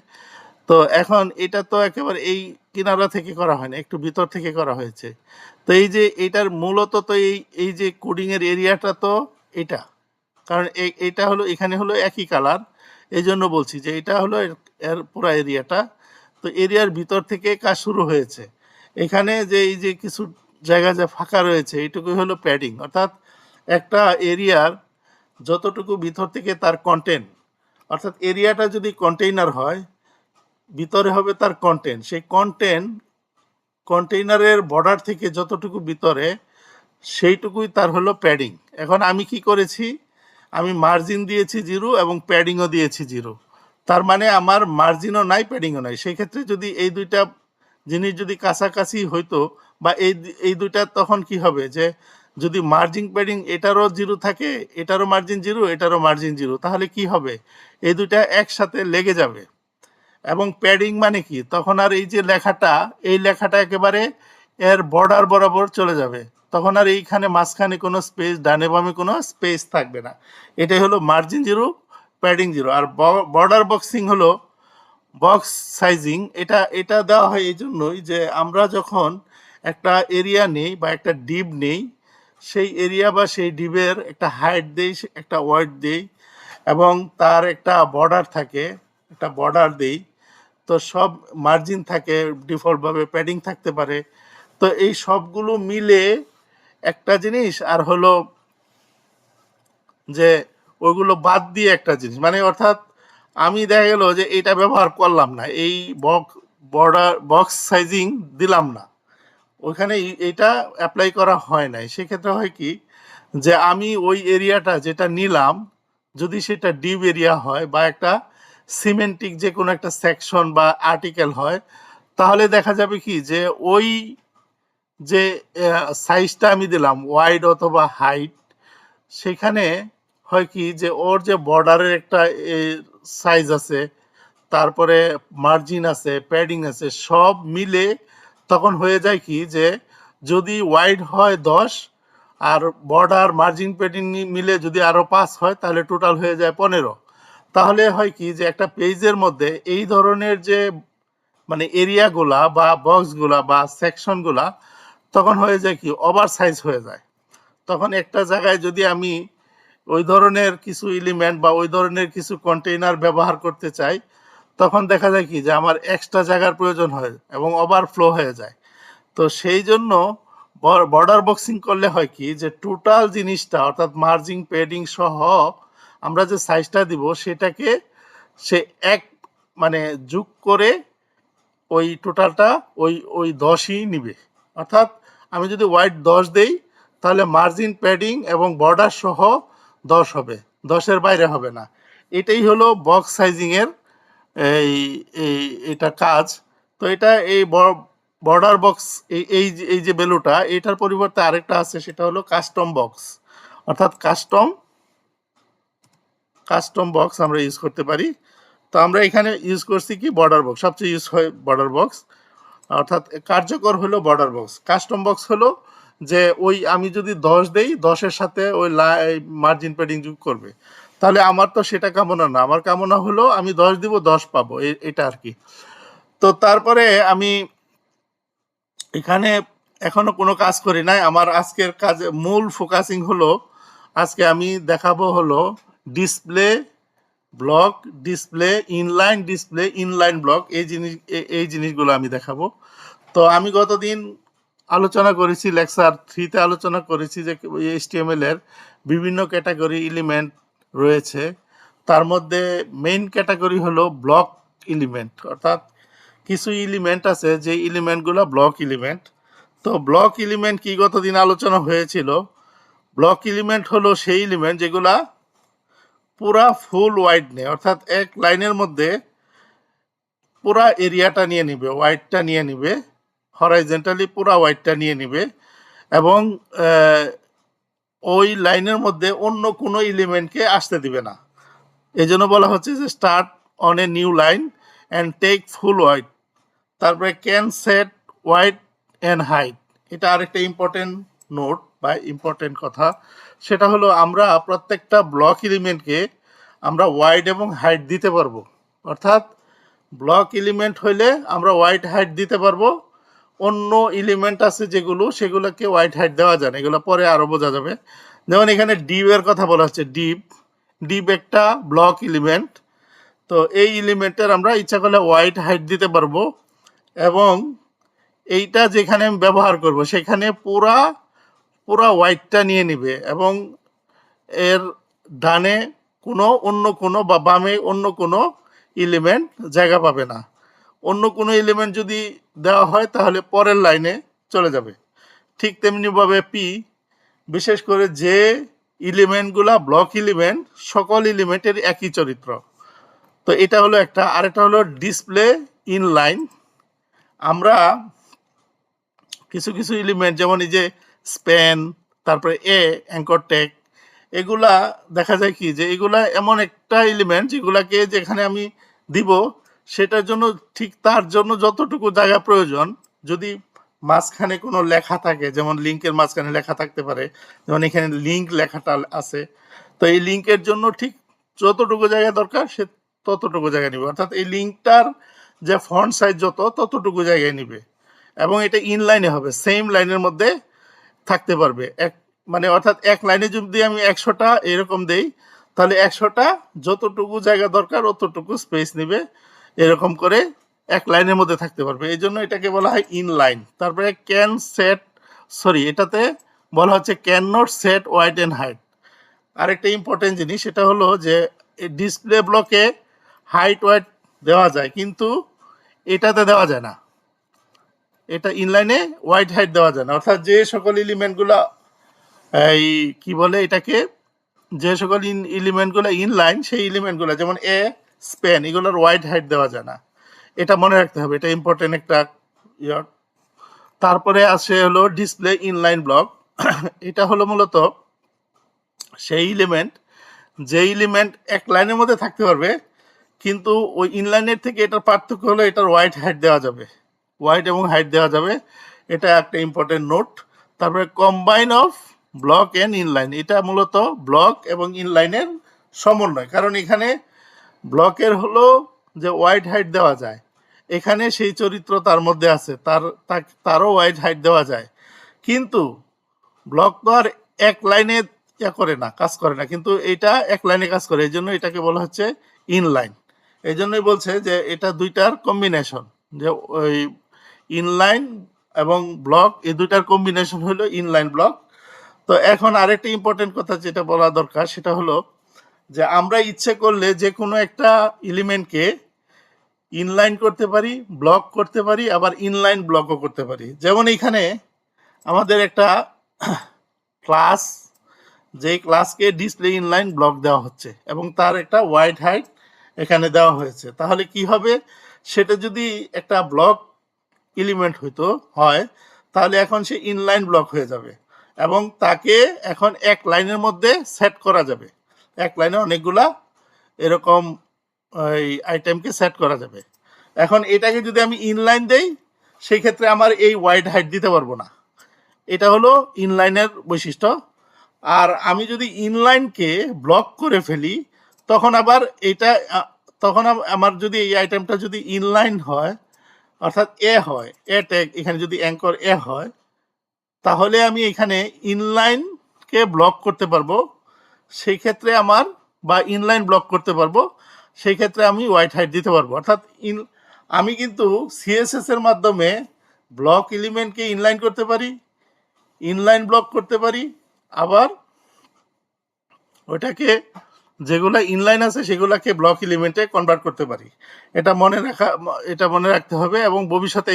তো এখন এটা তো একেবারে এই কিনারা থেকে করা হয় না, একটু ভিতর থেকে করা হয়েছে। তো এই যে এটার মূলত তো এই যে কোডিং এর এরিয়াটা তো এটা, কারণ এটা হলো এখানে হলো একই কালার, এই জন্য বলছি যে এটা হলো এর পুরো এরিয়াটা। তো এরিয়ার ভিতর থেকে কাজ শুরু হয়েছে। এখানে যে এই যে কিছু জায়গা যা ফাঁকা রয়েছে, এইটুকুই হলো প্যাডিং, অর্থাৎ একটা এরিয়ার যতটুকু ভিতর থেকে তার কন্টেন্ট, অর্থাৎ এরিয়াটা যদি কন্টেইনার হয়, ভিতরে হবে তার কন্টেন্ট, সেই কন্টেইনারের বর্ডার থেকে যতটুকু ভিতরে, সেইটুকুই তার হলো প্যাডিং। এখন আমি কি করেছি, আমি মার্জিন দিয়েছি জিরো এবং প্যাডিংও দিয়েছি জিরো। তার মানে আমার মার্জিনও নাই, প্যাডিংও নাই। সেই ক্ষেত্রে যদি এই দুইটা জিনিস যদি কাছাকাছি হইতো, বা এই দুইটা, তখন কি হবে যে যদি মার্জিন প্যাডিং এটারও জিরো থাকে, এটারও মার্জিন জিরো, এটারও মার্জিন জিরো, তাহলে কি হবে, এই দুইটা একসাথে লেগে যাবে। এবং প্যাডিং মানে কি, তখন আর এই যে লেখাটা, এই লেখাটা একেবারে এর বর্ডার বরাবর চলে যাবে, তখন আর এইখানে মাঝখানে কোনো স্পেস, ডানে বামে কোনো স্পেস থাকবে না। এটাই হলো মার্জিন জিরো, প্যাডিং জিরো। আর বর্ডার বক্সিং হলো বক্স সাইজিং। এটা এটা দেওয়া হয় এই জন্যই যে আমরা যখন একটা এরিয়া নেই বা একটা ডিপ নেই, সেই এরিয়া বা সেই ডিবের একটা হাইট দেই, একটা ওয়েট দেই, এবং তার একটা বর্ডার থাকে, একটা বর্ডার দেই। তো সব মার্জিন থাকে, ডিফল্টভাবে প্যাডিং থাকতে পারে। তো এই সবগুলো মিলে একটা জিনিস, আর হলো যে ওইগুলো বাদ দিয়ে একটা জিনিস, মানে অর্থাৎ আমি দেখা গেল যে এটা ব্যবহার করলাম না, এই বক্স সাইজিং দিলাম না, ওইখানে এটা অ্যাপ্লাই করা হয় নাই। সেক্ষেত্রে হয় কি, যে আমি ওই এরিয়াটা যেটা নিলাম, যদি সেটা ডিপ এরিয়া হয় বা একটা সিমেন্টিক যে কোনো একটা সেকশন বা আর্টিকেল হয়, তাহলে দেখা যাবে কি যে ওই যে সাইজটা আমি দিলাম, ওয়াইড অথবা হাইট, সেখানে হয় কি যে ওর যে বর্ডারের একটা সাইজ আছে, তারপরে মার্জিন আছে, প্যাডিং আছে, সব মিলে তখন হয়ে যায় কি যে যদি ওয়াইড হয় 10, আর বর্ডার মার্জিন প্যাডিং মিলে যদি আরো 5 হয়, তাহলে টোটাল হয়ে যায় 15। তাহলে হয় কি যে একটা পেজের মধ্যে এই ধরনের যে মানে এরিয়াগুলা বা বক্সগুলা বা সেকশনগুলা তখন হয়ে যায় কি ওভার সাইজ হয়ে যায়। তখন একটা জায়গায় যদি আমি ওই ধরনের কিছু এলিমেন্ট বা ওই ধরনের কিছু কন্টেইনার ব্যবহার করতে চাই, তখন দেখা যায় কি যে আমার এক্সট্রা জায়গার প্রয়োজন হয় এবং ওভারফ্লো হয়ে যায়। তো সেই জন্য বর্ডার বক্সিং করলে হয় কি যে টোটাল জিনিসটা, অর্থাৎ মার্জিং প্যাডিং সহ আমরা যে সাইজটা দিব, সেটাকে সে এক মানে যোগ করে ওই টোটালটা ওই ওই 10ই নিবে। অর্থাৎ আমি যদি ওয়াইড 10 দেই, তাহলে মার্জিন প্যাডিং এবং বর্ডার সহ 10 হবে, 10-এর বাইরে হবে না। এটাই হলো বক্স সাইজিংয়ের এই এই এটা কাজ। তো এটা এই বর্ডার বক্স, এই যে ভ্যালুটা, এটার পরিবর্তে আরেকটা আছে, সেটা হলো কাস্টম বক্স। অর্থাৎ কাস্টম বক্স আমরা ইউজ করতে পারি। তো আমরা এখানে ইউজ করছি কি বর্ডার বক্স, সবচেয়ে ইউজ হয় বর্ডার বক্স, অর্থাৎ কার্যকর হলো বর্ডার বক্স। কাস্টম বক্স হলো যে ওই আমি যদি 10 দেই, 10-এর সাথে ওই মার্জিন প্যাডিং যোগ করবে। তাহলে আমার তো সেটা কামনা না, আমার কামনা হলো আমি 10 দিব, 10 পাবো, এটা আর কি। তো তারপরে আমি এখানে এখনো কোনো কাজ করি নাই। আমার আজকের কাজে মূল ফোকাসিং হলো, আজকে আমি দেখাবো হলো display block, display inline block, এই জিনিসগুলো আমি দেখাবো। তো আমি গতদিন আলোচনা করেছি, লেকচার 3-তে আলোচনা করেছি যে HTML এর বিভিন্ন ক্যাটাগরি এলিমেন্ট রয়েছে। তার মধ্যে মেইন ক্যাটাগরি হলো ব্লক এলিমেন্ট, অর্থাৎ কিছু এলিমেন্ট আছে যে এলিমেন্টগুলো ব্লক এলিমেন্ট। তো ব্লক এলিমেন্ট কি গতদিন আলোচনা হয়েছিল, ব্লক এলিমেন্ট হলো সেই এলিমেন্ট যেগুলা পুরা ফুল ওয়াইড নেয়, অর্থাৎ এক লাইনের মধ্যে পুরা এরিয়াটা নিয়ে নিবে, ওয়াইডটা নিয়ে নিবে, হরাইজেন্টালি পুরা ওয়াইডটা নিয়ে নিবে এবং ওই লাইনের মধ্যে অন্য কোনো এলিমেন্টকে আসতে দিবে না। এই জন্য বলা হচ্ছে যে start on a new line and take full wide. তারপরে can set wide and height, এটা আরেকটা ইম্পর্টেন্ট নোট বা ইম্পর্টেন্ট কথা। সেটা হলো আমরা প্রত্যেকটা ব্লক এলিমেন্টকে আমরা ওয়াইড এবং হাইট দিতে পারবো। অর্থাৎ ব্লক এলিমেন্ট হইলে আমরা ওয়াইড হাইট দিতে পারবো, অন্য এলিমেন্ট আছে যেগুলো সেগুলোকে ওয়াইড হাইট দেওয়া যায় না, এগুলো পরে আরো বোঝা যাবে। যেমন এখানে ডিপ এর কথা বলা হচ্ছে, ডিপ ডিপ একটা ব্লক এলিমেন্ট। তো এই এলিমেন্টের আমরা ইচ্ছা করলে ওয়াইড হাইট দিতে পারবো এবং এইটা যেখানে আমি ব্যবহার করব সেখানে পুরা পুরা ওয়াইডটা নিয়ে নিবে এবং এর ডানে কোনো অন্য কোনো বা বামে অন্য কোনো এলিমেন্ট জায়গা পাবে না। অন্য কোনো এলিমেন্ট যদি দেওয়া হয় তাহলে পরের লাইনে চলে যাবে। ঠিক তেমনিভাবে পি, বিশেষ করে যে এলিমেন্টগুলা ব্লক এলিমেন্ট, সকল এলিমেন্টের একই চরিত্র। তো এটা হলো একটা। আরেকটা হলো ডিসপ্লে ইন লাইন। আমরা কিছু কিছু এলিমেন্ট যেমন এই যে স্প্যান, তারপরে অ্যাঙ্কর ট্যাগ, এগুলা দেখা যায় কি যে এগুলা এমন একটা এলিমেন্ট যেগুলাকে যেখানে আমি দিব সেটার জন্য ঠিক তার জন্য যতটুকু জায়গা প্রয়োজন, যদি মাঝখানে কোনো লেখা থাকে, যেমন লিঙ্কের মাঝখানে লেখা থাকতে পারে, যেমন এখানে লিঙ্ক লেখাটা আছে, তো এই লিঙ্কের জন্য ঠিক যতটুকু জায়গা দরকার সে ততটুকু জায়গা নিবে। অর্থাৎ এই লিঙ্কটার যে ফন্ট সাইজ যত ততটুকু জায়গায় নিবে এবং এটা ইনলাইনে হবে, সেম লাইনের মধ্যে থাকতে পারবে। এক মানে অর্থাৎ এক লাইনে যদি আমি 100টা এরকম দেই তাহলে 100টা যতটুকু জায়গা দরকার অতটুকু স্পেস নিবে, এরকম করে এক লাইনের মধ্যে থাকতে পারবে। এই জন্য এটাকে বলা হয় ইনলাইন। তারপরে ক্যান সেট, সরি এটাতে বলা হচ্ছে can not set wide and height. আরেকটা ইম্পর্টেন্ট জিনিস সেটা হলো যে ডিসপ্লে ব্লকে হাইট ওয়াইড দেওয়া যায় কিন্তু এটাতে দেওয়া যায় না, এটা ইনলাইনে ওয়াইড হাইট দেওয়া যায় না। অর্থাৎ যে সকল এলিমেন্টগুলো এই কি বলে এটাকে, যে সকল এলিমেন্টগুলো ইনলাইন সেই এলিমেন্টগুলো যেমন স্প্যান, এগুলোর ওয়াইড হাইট দেওয়া যায় না, এটা মনে রাখতে হবে, এটা ইম্পর্টেন্ট একটা ইয়ার। তারপরে আসে হলো ডিসপ্লে ইনলাইন ব্লক। এটা হলো মূলত সেই এলিমেন্ট যে এলিমেন্ট এক লাইনের মধ্যে থাকতে পারবে কিন্তু ওই ইনলাইনের থেকে এটার পার্থক্য হলো এটার ওয়াইড হাইট দেওয়া যাবে, ওয়াইড এবং হাইট দেওয়া যাবে, এটা একটা ইম্পর্টেন্ট নোট। তারপরে combine of block and inline, এটা মূলত ব্লক এবং ইনলাইনের সমন্বয়, কারণ এখানে ব্লকের হলো যে ওয়াইড হাইট দেওয়া যায়, এখানে সেই চরিত্র তার মধ্যে আছে, তারও ওয়াইড হাইট দেওয়া যায়, কিন্তু ব্লক তো আর এক লাইনে করে না, কাজ করে না, কিন্তু এটা এক লাইনে কাজ করে, এই জন্য এটাকে বলা হচ্ছে ইনলাইন। এই জন্যই বলছে যে এটা দুইটার কম্বিনেশন, যে ওই ইনলাইন এবং ব্লক এই দুইটার কম্বিনেশন হলো ইনলাইন ব্লক। তো এখন আরেকটা ইম্পর্টেন্ট কথা যেটা বলা দরকার সেটা হলো যে আমরা ইচ্ছে করলে যে কোনো একটা এলিমেন্টকে ইনলাইন করতে পারি, ব্লক করতে পারি, আবার ইনলাইন ব্লকও করতে পারি। যেমন এখানে আমাদের একটা ক্লাস, যেই ক্লাসকে ডিসপ্লে ইনলাইন ব্লক দেওয়া হচ্ছে এবং তার একটা ওয়াইড হাইট এখানে দেওয়া হয়েছে, তাহলে কি হবে, সেটা যদি একটা ব্লক এলিমেন্ট হইতো হয় তাহলে এখন সে ইনলাইন ব্লক হয়ে যাবে এবং তাকে এখন এক লাইনের মধ্যে সেট করা যাবে, এক লাইনে অনেকগুলা এরকম এই আইটেমকে সেট করা যাবে। এখন এটাকে যদি আমি ইনলাইন দেই সেই ক্ষেত্রে আমার এই ওয়াইড হাইট দিতে পারবো না, এটা হলো ইনলাইনের বৈশিষ্ট্য। আর আমি যদি ইনলাইনকে ব্লক করে ফেলি তখন আবার এটা তখন আমার যদি এই আইটেমটা যদি ইনলাইন হয়, অর্থাৎ হয় ট্যাগ এখানে যদি অ্যাঙ্কর হয়, তাহলে আমি এখানে ইনলাইনকে ব্লক করতে পারবো, সেই ক্ষেত্রে আমার বা ইনলাইন ব্লক করতে পারবো, সেই ক্ষেত্রে আমি ওয়াইড হাইট দিতে পারবো। অর্থাৎ আমি কিন্তু সিএসএস এর মাধ্যমে ব্লক এলিমেন্টকে ইনলাইন করতে পারি, ইনলাইন ব্লক করতে পারি, আবার ওটাকে যেগুলা ইনলাইন আছে সেগুলাকে ব্লক এলিমেন্টে কনভার্ট করতে পারি। এটা মনে রাখতে হবে, এবং ভবিষ্যতে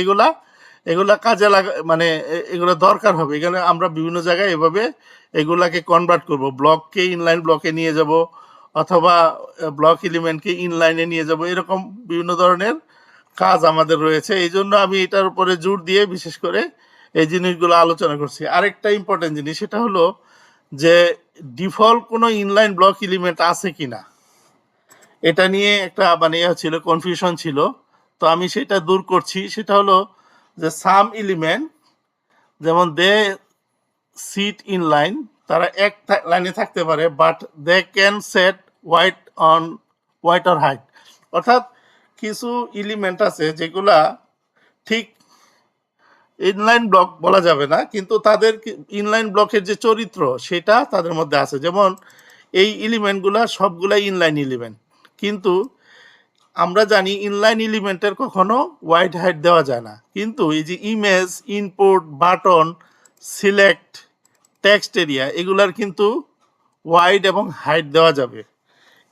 এগুলা কাজে লাগা মানে এগুলো দরকার হবে। এখানে আমরা বিভিন্ন জায়গায় এভাবে এগুলাকে কনভার্ট করব, ব্লককে ইনলাইন ব্লকে নিয়ে যাব, অথবা ব্লক এলিমেন্টকে ইনলাইনে নিয়ে যাব। এরকম বিভিন্ন ধরনের কাজ আমাদের রয়েছে। এই জন্য আমি এটার উপরে জোর দিয়ে বিশেষ করে এই জিনিসগুলো আলোচনা করছি। আরেকটা ইম্পর্টেন্ট জিনিস, সেটা হলো যে ডিফল্ট কোনো ইনলাইন ব্লক এলিমেন্ট আছে কিনা, এটা নিয়ে একটা মানে ছিল, কনফিউশন ছিল। তো আমি সেটা দূর করছি। সেটা হলো যে সাম এলিমেন্ট, যেমন দে সিট ইন লাইন, তারা এক লাইনে থাকতে পারে, but they can set white on white or height. অর্থাৎ কিছু এলিমেন্ট আছে যেগুলা ঠিক ইনলাইন ব্লক বলা যাবে না, কিন্তু তাদের ইনলাইন ব্লকের যে চরিত্র সেটা তাদের মধ্যে আছে। যেমন এই এলিমেন্টগুলা সবগুলাই ইনলাইন এলিমেন্ট, কিন্তু আমরা জানি ইনলাইন এলিমেন্টের কখনো ওয়াইড হাইট দেওয়া যায় না। কিন্তু এই যে image, input, button, select, text area, এগুলার কিন্তু ওয়াইড এবং হাইট দেওয়া যাবে।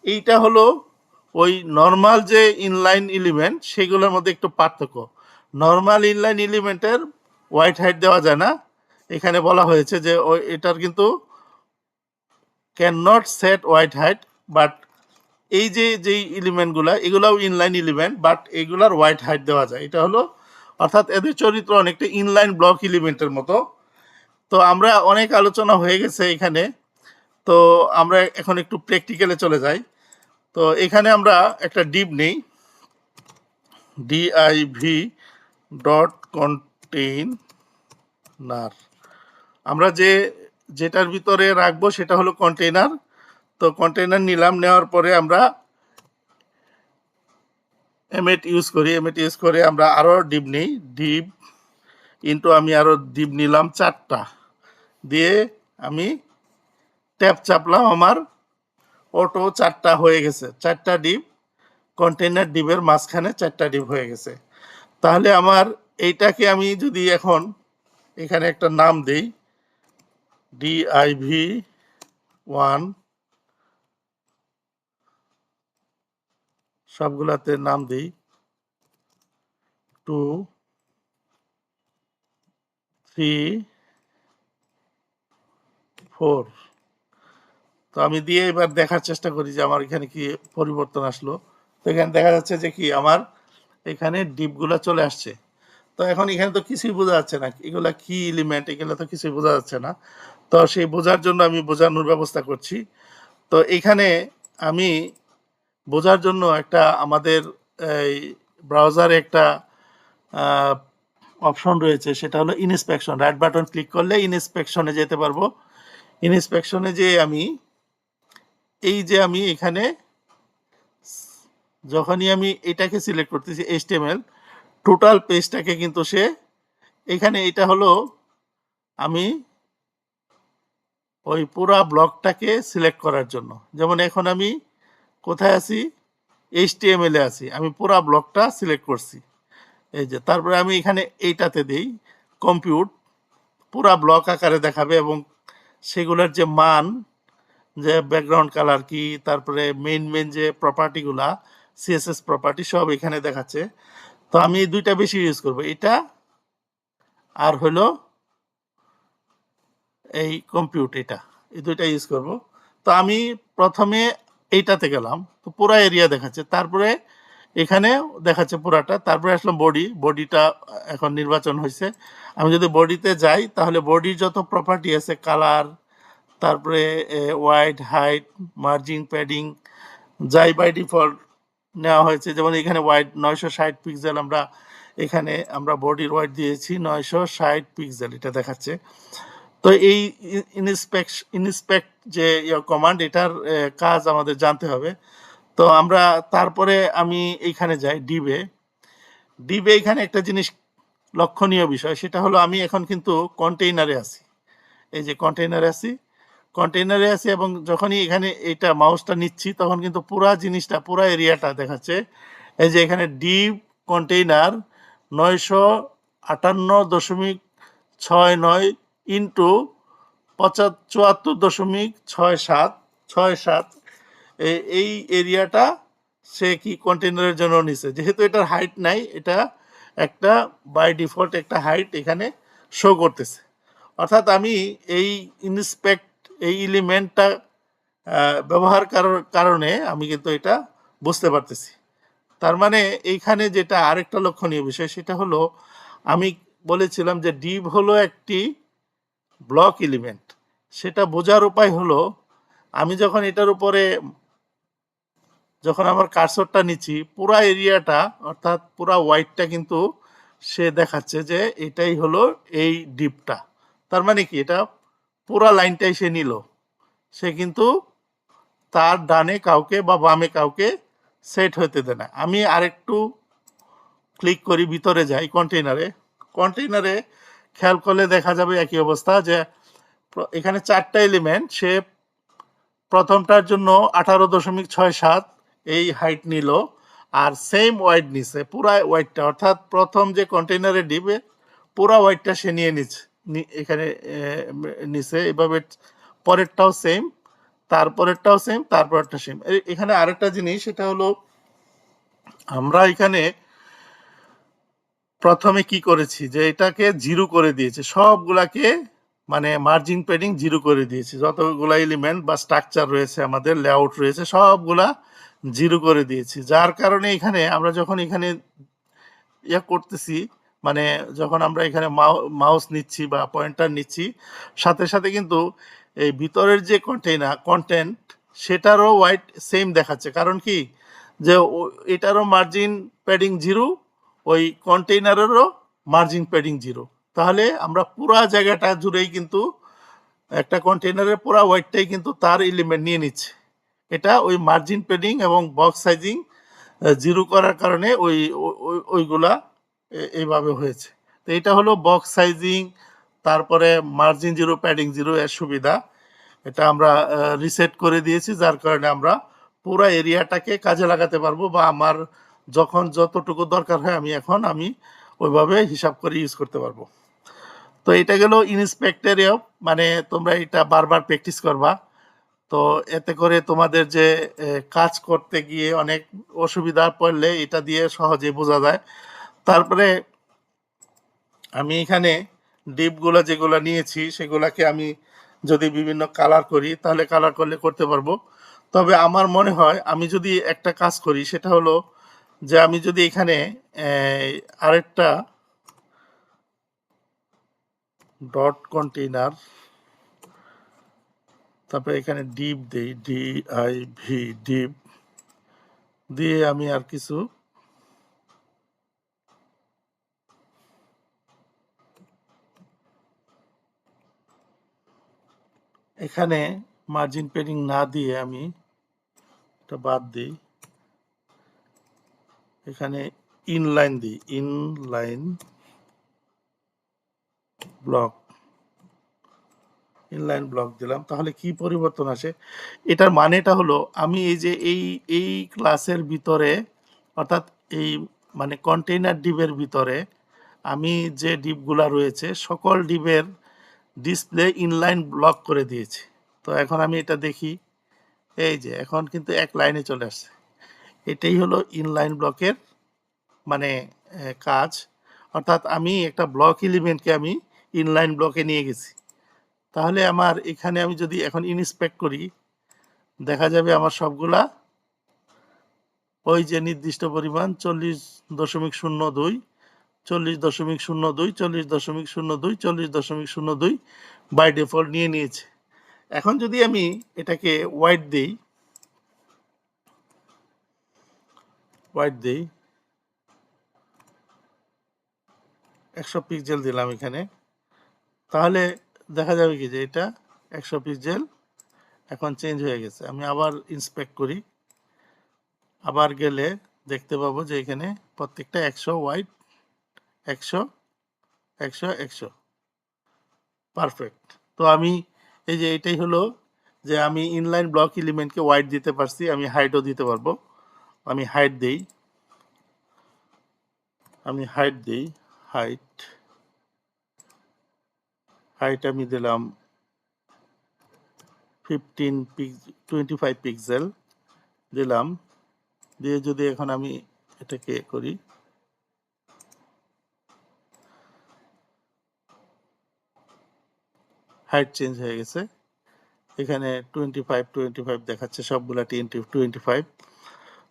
এইটা হলো ওই নর্মাল যে ইনলাইন এলিমেন্ট সেগুলোর মধ্যে একটু পার্থক্য। নর্মাল ইনলাইন এলিমেন্টের ওয়াইড হাইট দেওয়া যায় না। এখানে বলা হয়েছে যে এটার কিন্তু can not set wide height, but এই যে যেই এলিমেন্টগুলা এগুলাও ইনলাইন এলিমেন্ট, বাট এগুলার হোয়াইট হাইট দেওয়া যায়। এটা হলো, অর্থাৎ এদের চরিত্র অনেকটা ইনলাইন ব্লক এলিমেন্টের মতো। তো আমরা অনেক আলোচনা হয়ে গেছে এখানে, তো আমরা এখন একটু প্র্যাকটিক্যালে চলে যাই। তো এখানে আমরা একটা ডিভ নেই, div ডট কন্টেইনার। আমরা যেটার ভিতরে রাখবো সেটা হলো কন্টেইনার। তো কন্টেইনার নিলাম, নেওয়ার পরে আমরা এমএট ইউজ করে আমরা আরও ডিভ নিই। ডিভ ইন্টু, আমি আরও ডিভ নিলাম 4টা, দিয়ে আমি ট্যাপ চাপলাম, আমার অটো 4টা হয়ে গেছে। 4টা ডিভ, কন্টেইনার ডিভের মাঝখানে 4টা ডিভ হয়ে গেছে। তাহলে আমার এইটাকে আমি যদি এখন এখানে একটা নাম দেই, div1, সবগুলাতে নাম দিই 2, 3, 4। তো আমি দিয়ে এবার দেখার চেষ্টা করি যে আমার এখানে কি পরিবর্তন আসলো। তো এখানে দেখা যাচ্ছে যে কি আমার এখানে ডিপগুলো চলে আসছে। তো এখন এখানে তো কিছুই বোঝা যাচ্ছে না এগুলা কি এলিমেন্ট, এগুলো তো কিছুই বোঝা যাচ্ছে না। তো সেই বোঝার জন্য আমি বোঝানোর ব্যবস্থা করছি। তো এখানে আমি বোঝার জন্য একটা আমাদের এই ব্রাউজারে একটা অপশন রয়েছে, সেটা হলো ইনস্পেকশন। রাইট বাটন ক্লিক করলে ইনস্পেকশনে যেতে পারবো। ইনস্পেকশনে যে আমি এখানে যখনই আমি এটাকে সিলেক্ট করতেছি HTML, টোটাল পেজটাকে কিন্তু সে এখানে, এটা হলো আমি ওই পুরা ব্লকটাকে সিলেক্ট করার জন্য। যেমন এখন আমি কোথায় আছি, HTML এ আছি, আমি পুরা ব্লকটা সিলেক্ট করছি। এই যে, তারপরে আমি এখানে এইটাতে দেই কম্পিউট, পুরা ব্লক আকারে দেখাবে, এবং সেগুলোর যে মান, যে ব্যাকগ্রাউন্ড কালার কি, তারপরে মেইন যে প্রপার্টিগুলা, CSS প্রপার্টি সব এখানে দেখাচ্ছে। তো আমি এই দুইটা বেশি ইউজ করব, এটা আর হলো এই কম্পিউট, এই দুইটা ইউজ করব। তো আমি প্রথমে এইটাতে গেলাম, তো পুরা এরিয়া দেখাচ্ছে, তারপরে এখানে দেখাচ্ছে পুরাটা, তারপরে আসলাম বডিটা এখন নির্বাচন হয়েছে। আমি যদি বডিতে যাই তাহলে বডির যত প্রপার্টি আছে, কালার, তারপরে ওয়াইড, হাইট, মার্জিন, প্যাডিং, যাই বাই ডিফল্ট নেওয়া হয়েছে। যেমন এখানে ওয়াইড 960 পিক্সেল, এখানে আমরা বডির ওয়াইড দিয়েছি 960 পিক্সেল, এটা দেখাচ্ছে। তো এই ইনস্পেক্ট যে কমান্ড, এটার কাজ আমাদের জানতে হবে। তো আমরা তারপরে আমি এইখানে যাই ডিবে এখানে একটা জিনিস লক্ষণীয় বিষয়, সেটা হলো আমি এখন কিন্তু কন্টেইনারে আছি। এই যে কন্টেইনারে আছি, এবং যখনই এখানে এটা মাউসটা নিচ্ছি তখন কিন্তু পুরা জিনিসটা, পুরা এরিয়াটা দেখাচ্ছে। এই যে এখানে ডিপ কন্টেইনার 958.69 ইন্টু 74.67 এই এরিয়াটা সে কি কন্টেইনারের জন্য নিছে, যেহেতু এটার হাইট নাই, এটা একটা বাই ডিফল্ট একটা হাইট এখানে শো করতেছে। অর্থাৎ আমি এই ইন্সপেক্ট এই এলিমেন্টটা ব্যবহার কারণে আমি কিন্তু এটা বুঝতে পারতেছি। তার মানে এইখানে যেটা আরেকটা লক্ষণীয় বিষয় সেটা হলো, আমি বলেছিলাম যে ডিভ হলো একটি ব্লক এলিমেন্ট। সেটা বোঝার উপায় হলো, আমি যখন এটার উপরে যখন আমার কার্সরটা নিচ্ছি, পুরা এরিয়াটা অর্থাৎ পুরা হোয়াইটটা কিন্তু সে দেখাচ্ছে যে এটাই হলো এই ডিপটা। তার মানে কি, এটা পুরা লাইনটাই সে নিল। সে কিন্তু তার ডানে কাউকে বা বামে কাউকে সেট হতে দেয় না। আমি আরেকটু ক্লিক করি, ভিতরে যাই কন্টেইনারে খেয়াল করলে দেখা যাবে একই অবস্থা, যে এখানে 4টা এলিমেন্ট, সে প্রথমটার জন্য 18.67 এই হাইট নিল, আর সেম ওয়াইড নিছে, পুরা ওয়াইডটা, অর্থাৎ প্রথম যে কন্টেইনারে ডিবে পুরা ওয়াইডটা সে নিয়ে নিচ্ছে, এখানে নিছে। এভাবে পরেরটাও সেম, তারপরেরটাও সেম, তারপরেরটা সেম। এখানে আরেকটা জিনিস, সেটা হলো আমরা এখানে প্রথমে কি করেছি, যে এটাকে জিরো করে দিয়েছে, সবগুলাকে মানে মার্জিন প্যাডিং জিরো করে দিয়েছি। যতগুলা এলিমেন্ট বা স্ট্রাকচার রয়েছে, আমাদের লেআউট রয়েছে, সবগুলা জিরো করে দিয়েছি। যার কারণে এখানে আমরা যখন এখানে করতেছি, মানে যখন আমরা এখানে মাউস নিচ্ছি বা পয়েন্টার নিচ্ছি, সাথে সাথে কিন্তু এই ভিতরের যে কন্টেন্ট সেটারও হোয়াইট সেম দেখাচ্ছে। কারণ কি, যে এটারও মার্জিন প্যাডিং জিরো, ওই কন্টেইনারেরও মার্জিন প্যাডিং জিরো। তাহলে আমরা পুরা জায়গাটা জুড়েই কিন্তু একটা কন্টেইনারের পুরা ওয়াইডটাই কিন্তু তার এলিমেন্ট নিয়ে নিচ্ছে। এটা ওই মার্জিন প্যাডিং এবং বক্স সাইজিং জিরো করার কারণে ওইগুলা এইভাবে হয়েছে। তো এটা হলো বক্স সাইজিং, তারপরে মার্জিন জিরো, প্যাডিং জিরো এর সুবিধা। এটা আমরা রিসেট করে দিয়েছি, যার কারণে আমরা পুরো এরিয়াটাকে কাজে লাগাতে পারবো, বা আমার যখন যতটুকু দরকার হয় আমি ওইভাবে হিসাব করে ইউজ করতে পারবো। তো এটা গেল ইন্সপেক্টরেও, মানে তোমরা এটা বারবার প্র্যাকটিস করবা। তো এতে করে তোমাদের যে কাজ করতে গিয়ে অনেক অসুবিধা পড়লে এটা দিয়ে সহজে বোঝা যায়। তারপরে আমি এখানে ডিপগুলো যেগুলো নিয়েছি সেগুলাকে আমি যদি বিভিন্ন কালার করি, তাহলে কালার করলে করতে পারবো। তবে আমার মনে হয় আমি যদি একটা কাজ করি, সেটা হলো যে আমি যদি এখানে আরেকটা ডট কন্টেইনার, তারপরে এখানে ডিপ দিই, DIV ডিপ দিয়ে আমি আর কিছু এখানে মার্জিন প্যাডিং না দিয়ে আমি এটা বাদ দিই, এখানে ইনলাইন দিই, ইনলাইন ব্লক দিলাম। তাহলে কি পরিবর্তন আসে, এটার মানেটা হলো, আমি এই যে এই ক্লাসের ভিতরে, অর্থাৎ এই মানে কন্টেইনার ডিপের ভিতরে আমি যে ডিপগুলা রয়েছে সকল ডিপের ডিসপ্লে ইনলাইন ব্লক করে দিয়েছি। তো এখন আমি এটা দেখি, এই যে এখন কিন্তু এক লাইনে চলে আসছে। এটাই হলো ইনলাইন ব্লকের মানে কাজ। অর্থাৎ আমি একটা ব্লক এলিমেন্টকে আমি ইনলাইন ব্লকে নিয়ে গেছি। তাহলে আমার এখানে আমি যদি এখন ইন্সপেক্ট করি, দেখা যাবে আমার সবগুলা ওই যে নির্দিষ্ট পরিমাণ 40.02, 40.02, 40.02, 40.02 বাই ডিফল্ট নিয়ে নিয়েছে। এখন যদি আমি এটাকে হোয়াইট দিই 100 পিক্সেল দিলাম এখানে, তাহলে দেখা যাবে কি যে এটা 100 পিক্সেল এখন চেঞ্জ হয়ে গেছে। আমি আবার ইন্সপেক্ট করি, আবার গেলে দেখতে পাবো যে এখানে প্রত্যেকটা 100 হোয়াইট, 100, 100, 100, পারফেক্ট। তো আমি এই যে এটাই হলো যে আমি ইনলাইন ব্লক এলিমেন্টকে হোয়াইট দিতে পারছি, আমি হাইটও দিতে পারবো। আমি হাইট দিই, হাইট আমি দিলাম 25 পিক্সেল। দিলাম, দিয়ে যদি এখন আমি এটাকে করি, হাইট চেঞ্জ হয়ে গেছে, এখানে 25 দেখাচ্ছে, সবগুলা 25।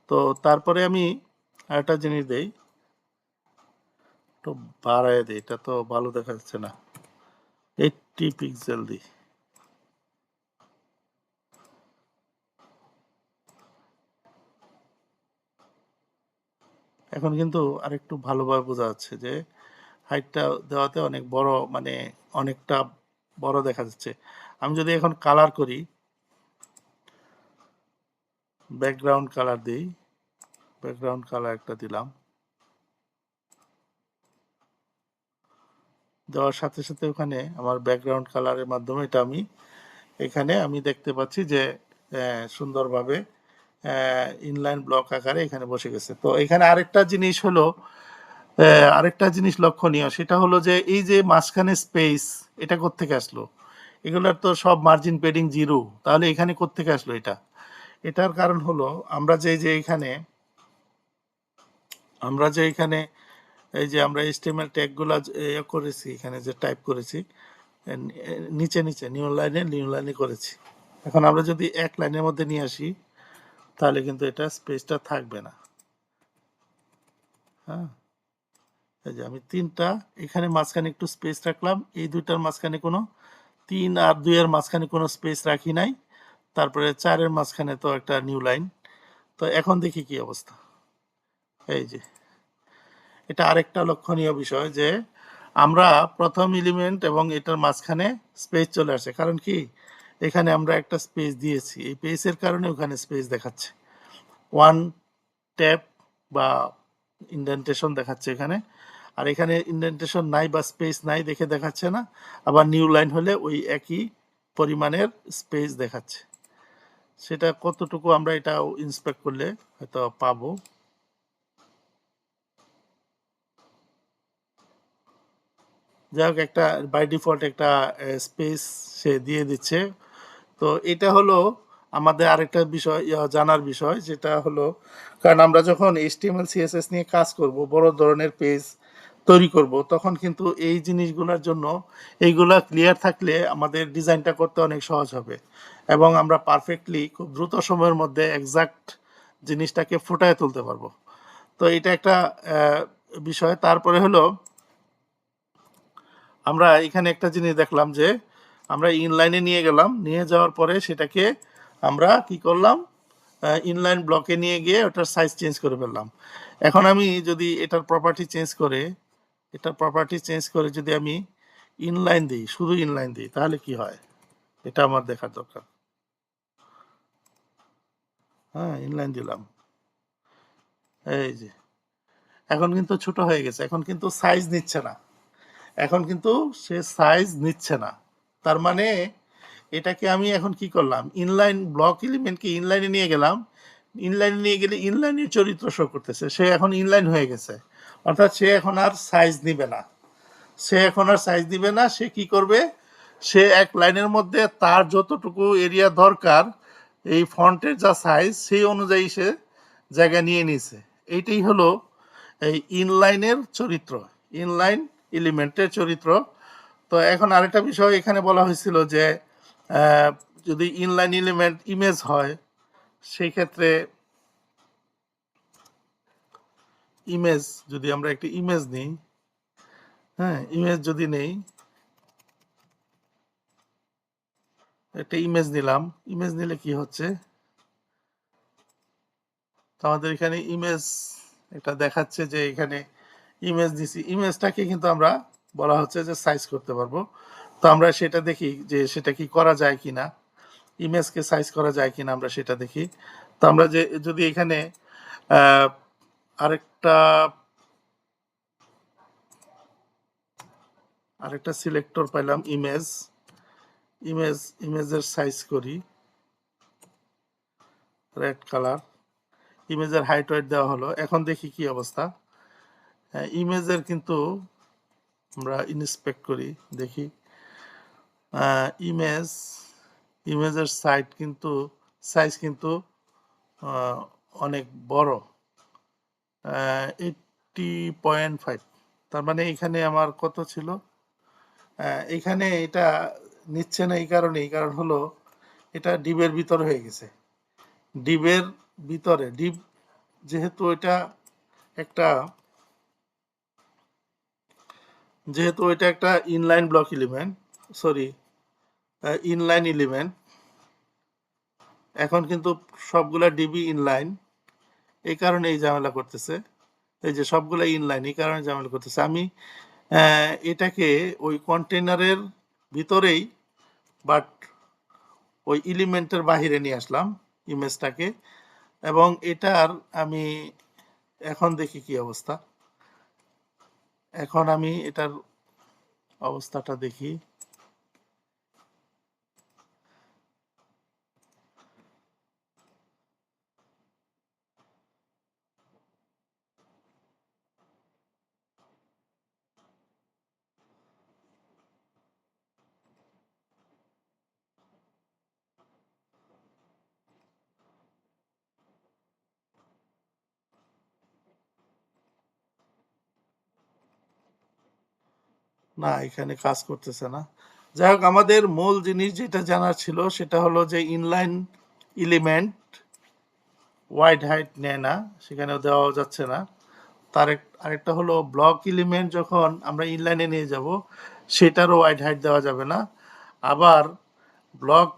তো তারপরে আমি আরেকটা জিনিস দেই, তো বাড়ায় দিই, এটা তো ভালো দেখা যাচ্ছে না, 80 পিক্সেল দিই। এখন কিন্তু আরেকটু ভালোভাবে বোঝা যাচ্ছে যে হাইটটা দেওয়াতে অনেক বড়, মানে অনেকটা বড় দেখা যাচ্ছে। আমি যদি এখন কালার করি, ব্যাকগ্রাউন্ড কালার দিই, ব্যাকগ্রাউন্ড কালার একটা দিলাম, দেওয়ার সাথে সাথে ওখানে আমার ব্যাকগ্রাউন্ড কালারের মাধ্যমে এটা আমি এখানে আমি দেখতে পাচ্ছি যে সুন্দরভাবে ইনলাইন ব্লক আকারে এখানে বসে গেছে। তো এখানে আরেকটা জিনিস হলো, আরেকটা জিনিস লক্ষণীয়, সেটা হলো যে এই যে মাঝখানে স্পেস, এটা কোত্থেকে আসলো? এগুলোর তো সব মার্জিন পেডিং জিরো, তাহলে এখানে কোত্থেকে আসলো এটা? এটার কারণ হলো আমরা যে এখানে এই যে আমরা HTML ট্যাগগুলো করেছি, এখানে যে টাইপ করেছি, নিচে নিচে নিউ লাইনে করেছি। এখন আমরা যদি এক লাইনের মধ্যে নিয়ে আসি, তাহলে কিন্তু এটা স্পেসটা থাকবে না। হ্যাঁ, এই যে আমি তিনটা এখানে মাঝখানে একটু স্পেস রাখলাম, এই দুইটার মাঝখানে কোনো 3 আর 2 এর মাঝখানে কোনো স্পেস রাখি নাই, তারপরে 4 এর মাঝখানে তো একটা নিউ লাইন। তো এখন দেখি কি অবস্থা। এই যে এটা আরেকটা লক্ষণীয় বিষয় যে আমরা প্রথম এলিমেন্ট এবং এটার মাঝখানে স্পেস চলে আসে, কারণ কি এখানে আমরা একটা স্পেস দিয়েছি, এই স্পেসের কারণে ওখানে স্পেস দেখাচ্ছে, ওয়ান ট্যাপ বা ইন্ডেন্টেশন দেখাচ্ছে এখানে, আর এখানে ইন্ডেন্টেশন নাই বা স্পেস নাই দেখে দেখাচ্ছে না। আবার নিউ লাইন হলে ওই একই পরিমাণের স্পেস দেখাচ্ছে। সেটা কতটুকু আমরা এটা ইন্সপেক্ট করলে হয়তো পাবো। যাই হোক, একটা বাই ডিফল্ট একটা স্পেস সে দিয়ে দিচ্ছে। তো এটা হলো আমাদের আরেকটা বিষয়, জানার বিষয়, যেটা হলো কারণ আমরা যখন HTML CSS নিয়ে কাজ করব, বড় ধরনের পেজ তৈরি করব, তখন কিন্তু এই জিনিসগুলোর জন্য এইগুলা ক্লিয়ার থাকলে আমাদের ডিজাইনটা করতে অনেক সহজ হবে এবং আমরা পারফেক্টলি খুব দ্রুত সময়ের মধ্যে এক্সাক্ট জিনিসটাকে ফুটায় তুলতে পারবো। তো এটা একটা বিষয়। তারপরে হলো আমরা এখানে একটা জিনিস দেখলাম যে আমরা ইনলাইনে নিয়ে গেলাম, নিয়ে যাওয়ার পরে সেটাকে আমরা কি করলাম, ইনলাইন ব্লকে নিয়ে গিয়ে ওটার সাইজ চেঞ্জ করে ফেললাম। এখন আমি যদি এটার প্রপার্টি চেঞ্জ করে যদি আমি ইনলাইন দিই, শুধু ইনলাইন দিই, তাহলে কি হয় এটা আমার দেখার দরকার। হ্যাঁ, ইনলাইন দিলাম, এই যে এখন কিন্তু ছোট হয়ে গেছে, এখন কিন্তু সাইজ নিচ্ছে না, এখন কিন্তু সে সাইজ নিচ্ছে না। তার মানে এটাকে আমি এখন কি করলাম, ইনলাইন ব্লক এলিমেন্টকে ইনলাইনে নিয়ে গেলাম, ইনলাইনে নিয়ে গেলে ইনলাইনের চরিত্র শো করতেছে, সে এখন ইনলাইন হয়ে গেছে, অর্থাৎ সে এখন আর সাইজ নিবে না, সে কি করবে, সে এক লাইনের মধ্যে তার যতটুকু এরিয়া দরকার এই ফন্টের যা সাইজ সেই অনুযায়ী সে জায়গা নিয়ে নিছে। এইটাই হলো এই ইনলাইনের চরিত্র, ইনলাইন এলিমেন্টের চরিত্র। তো এখন আরেকটা বিষয় এখানে বলা হয়েছিল যে আহ, যদি ইনলাইন এলিমেন্ট ইমেজ হয়, সেই ক্ষেত্রে ইমেজ, যদি আমরা একটি ইমেজ নিই, হ্যাঁ ইমেজ যদি নেই, একটা ইমেজ নিলাম, ইমেজ নিলে কি হচ্ছে, তো আমাদের এখানে ইমেজ এটা দেখাচ্ছে যে এখানে ইমেজ দিছি, ইমেজটাকে কিন্তু আমরা বলা হচ্ছে যে সাইজ করতে পারবো। তো আমরা সেটা দেখি যে সেটা কি করা যায় কিনা, ইমেজকে সাইজ করা যায় কিনা আমরা সেটা দেখি। তো আমরা যে যদি এখানে আহ, আরেকটা আরেকটা সিলেক্টর পাইলাম, ইমেজের সাইজ করি, রেড কালার, ইমেজের হাইট ওয়েট দেওয়া হলো, এখন দেখি কি অবস্থা। ইমেজের কিন্তু আমরা ইন্সপেক্ট করি, দেখি ইমেজ ইমেজের সাইজ কিন্তু অনেক বড়, 80.5। তার মানে এখানে আমার কত ছিল, এখানে এটা নিচ্ছে না। এই কারণ হলো এটা ডিবের ভিতর হয়ে গেছে। ডিবের ভিতরে ডিব যেহেতু এটা একটা inline block element, sorry inline element, এখন কিন্তু সবগুলা ডিবি ইনলাইন, এই কারণে এই ঝামেলা করতেছে। এই যে সবগুলা ইনলাইন, এই কারণে ঝামেলা করতেছে। আমি এটাকে ওই কন্টেনারের ভিতরেই, বাট ওই এলিমেন্টের বাহিরে নিয়ে আসলাম ইমেজটাকে, এবং এটার আমি এখন দেখি কি অবস্থা। এখন আমি এটার অবস্থাটা দেখি। না, এখানে কাজ করতেছে না। যাই হোক, আমাদের মূল জিনিস যেটা জানার ছিল সেটা হলো যে ইনলাইন এলিমেন্ট ওয়াইড হাইট নেয় না, সেখানেও দেওয়া যাচ্ছে না। আরেকটা হলো ব্লক এলিমেন্ট যখন আমরা ইনলাইনে নিয়ে যাব সেটারও ওয়াইড হাইট দেওয়া যাবে না। আবার ব্লক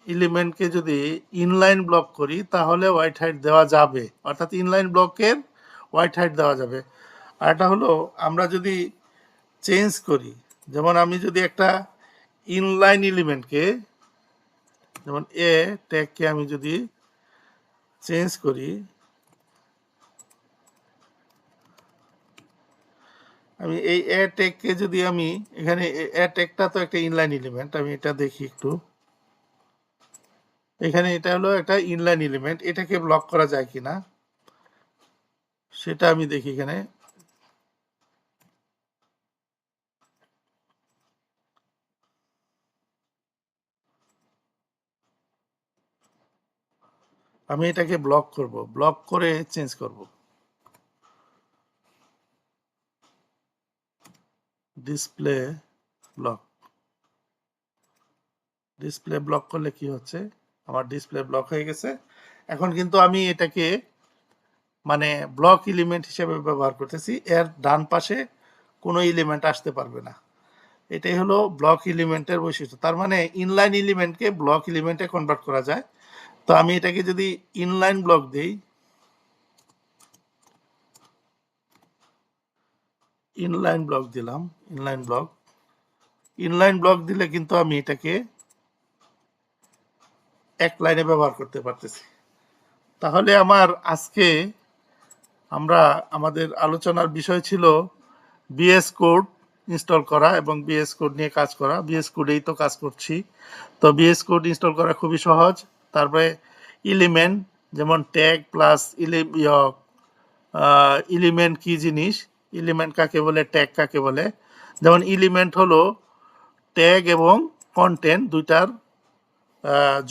এলিমেন্টকে যদি ইনলাইন ব্লক করি তাহলে ওয়াইড হাইট দেওয়া যাবে, অর্থাৎ ইনলাইন ব্লকের ওয়াইড হাইট দেওয়া যাবে। আর এটা হলো আমরা যদি চেঞ্জ করি, যেমন আমি যদি একটা ইনলাইন এলিমেন্টকে, যেমন এ ট্যাগকে আমি যদি চেঞ্জ করি, আমি এই এ ট্যাগকে যদি আমি এখানে, এ ট্যাগটা তো একটা ইনলাইন এলিমেন্ট, আমি এটা দেখি একটু। এখানে এটা হলো একটা ইনলাইন এলিমেন্ট, এটাকে ব্লক করা যায় কিনা সেটা আমি দেখি। এখানে আমি এটাকে ব্লক করব, ব্লক করে চেঞ্জ করব। ডিসপ্লে ব্লক, ডিসপ্লে ব্লক করলে কি হচ্ছে, আমার ডিসপ্লে ব্লক হয়ে গেছে। এখন কিন্তু আমি এটাকে মানে ব্লক এলিমেন্ট হিসেবে ব্যবহার করতেছি, এর ডান পাশে কোনো এলিমেন্ট আসতে পারবে না। এটাই হলো ব্লক এলিমেন্টের বৈশিষ্ট্য। তার মানে ইনলাইন এলিমেন্টকে ব্লক এলিমেন্টে কনভার্ট করা যায়। তো আমি এটাকে যদি ইনলাইন ব্লক দিই, ইনলাইন ব্লক দিলাম, ইনলাইন ব্লক দিলে কিন্তু আমি এটাকে এক লাইনে ব্যবহার করতে পারতেছি। তাহলে আজকে আমাদের আলোচনার বিষয় ছিল বিএস কোড ইনস্টল করা এবং বিএস কোড নিয়ে কাজ করা। বিএস কোডেই তো কাজ করছি। তো বিএস কোড ইনস্টল করা খুবই সহজ। তারপরে এলিমেন্ট, যেমন ট্যাগ প্লাস এলিমেন্ট কি জিনিস, এলিমেন্ট কাকে বলে, ট্যাগ কাকে বলে। যেমন এলিমেন্ট হলো ট্যাগ এবং কন্টেন্ট দুইটার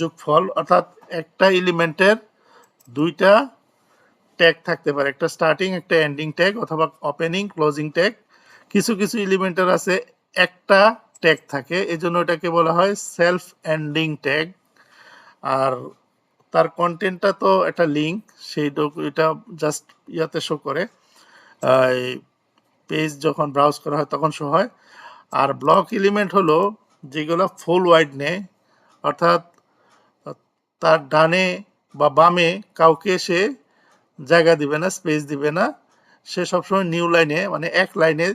যোগফল, অর্থাৎ একটা এলিমেন্টের দুইটা ট্যাগ থাকতে পারে, একটা স্টার্টিং একটা এন্ডিং ট্যাগ, অথবা ওপেনিং ক্লোজিং ট্যাগ। কিছু কিছু এলিমেন্টের আছে একটা ট্যাগ থাকে, এজন্য এটাকে বলা হয় সেলফ এন্ডিং ট্যাগ। আর তার কন্টেন্টটা তো একটা লিঙ্ক, এটা জাস্ট ইয়াতে শো করে, পেজ যখন ব্রাউজ করা হয় তখন শো হয়। আর ব্লক এলিমেন্ট হলো যেগুলো ফুল ওয়াইড নেয়, অর্থাৎ তার ডানে বা বামে কাউকে সে জায়গা দিবে না, স্পেস দিবে না, সে সবসময় নিউ লাইনে মানে এক লাইনে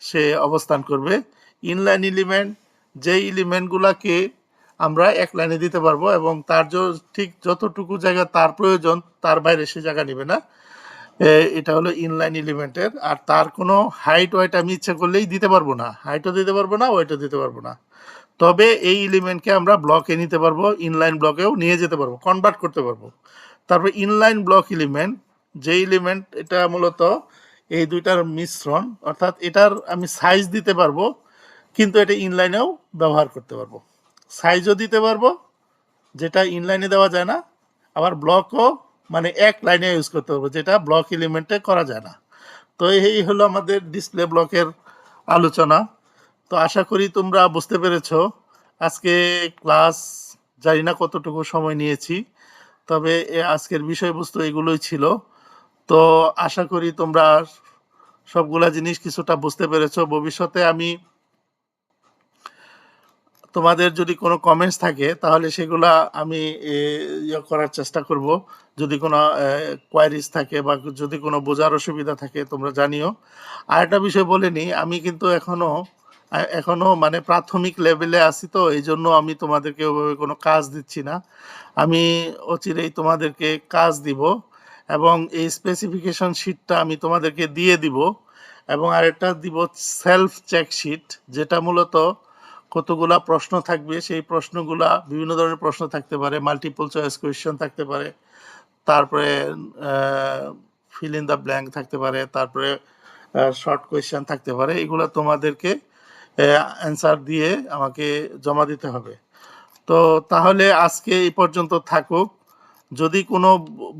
সে অবস্থান করবে। ইনলাইন এলিমেন্ট যেই এলিমেন্টগুলোকে আমরা এক লাইনে দিতে পারবো এবং তার ঠিক যতটুকু জায়গা তার প্রয়োজন তার বাইরে সে জায়গা নেবে না, এটা হলো ইনলাইন এলিমেন্টের। আর তার কোনো হাইট ওয়েট আমি ইচ্ছা করলেই দিতে পারবো না, হাইটও দিতে পারবো না, ওয়েটও দিতে পারবো না। তবে এই এলিমেন্টকে আমরা ব্লকে নিতে পারবো, ইনলাইন ব্লকেও নিয়ে যেতে পারবো, কনভার্ট করতে পারবো। তারপর ইনলাইন ব্লক এলিমেন্ট, যে এলিমেন্ট এটা মূলত এই দুইটার মিশ্রণ, অর্থাৎ এটার আমি সাইজ দিতে পারবো কিন্তু এটা ইনলাইনেও ব্যবহার করতে পারবো। সাইজও দিতে পারবো যেটা ইনলাইনে দেওয়া যায় না, আবার ব্লকও মানে এক লাইনে ইউজ করতে পারবো, যেটা ব্লক এলিমেন্টে করা যায় না। তো এই হলো আমাদের ডিসপ্লে ব্লকের আলোচনা। তো আশা করি তোমরা বুঝতে পেরেছো। আজকে ক্লাস জানি না কতটুকু সময় নিয়েছি, তবে আজকের বিষয়বস্তু এগুলোই ছিল। তো আশা করি তোমরা সবগুলা জিনিস কিছুটা বুঝতে পেরেছো। ভবিষ্যতে আমি তোমাদের যদি কোনো কমেন্টস থাকে তাহলে সেগুলা আমি করার চেষ্টা করব। যদি কোনো কোয়ারিজ থাকে বা যদি কোনো বোঝার অসুবিধা থাকে তোমরা জানিও। আরেকটা বিষয় বলে নিই, আমি কিন্তু এখনো মানে প্রাথমিক লেভেলে আছি, তো এই জন্য আমি তোমাদেরকে ওইভাবে কোনো কাজ দিচ্ছি না। আমি অচিরেই তোমাদেরকে কাজ দিব এবং এই স্পেসিফিকেশন শিটটা আমি তোমাদেরকে দিয়ে দিব। এবং আরেকটা দিব সেলফ চেক শিট, যেটা মূলত কতগুলা প্রশ্ন থাকবে, সেই প্রশ্নগুলা বিভিন্ন ধরনের প্রশ্ন থাকতে পারে, মাল্টিপল চয়েস কোয়েশ্চেন থাকতে পারে, তারপরে ফিল ইন দ্য ব্ল্যাঙ্ক থাকতে পারে, তারপরে শর্ট কোয়েশ্চেন থাকতে পারে। এগুলো তোমাদেরকে অ্যান্সার দিয়ে আমাকে জমা দিতে হবে। তো তাহলে আজকে এই পর্যন্ত থাকুক। যদি কোনো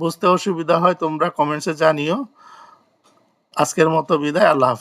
বুঝতে অসুবিধা হয় তোমরা কমেন্টসে জানিও। আজকের মতো বিদায়। আল্লাহ হাফেজ।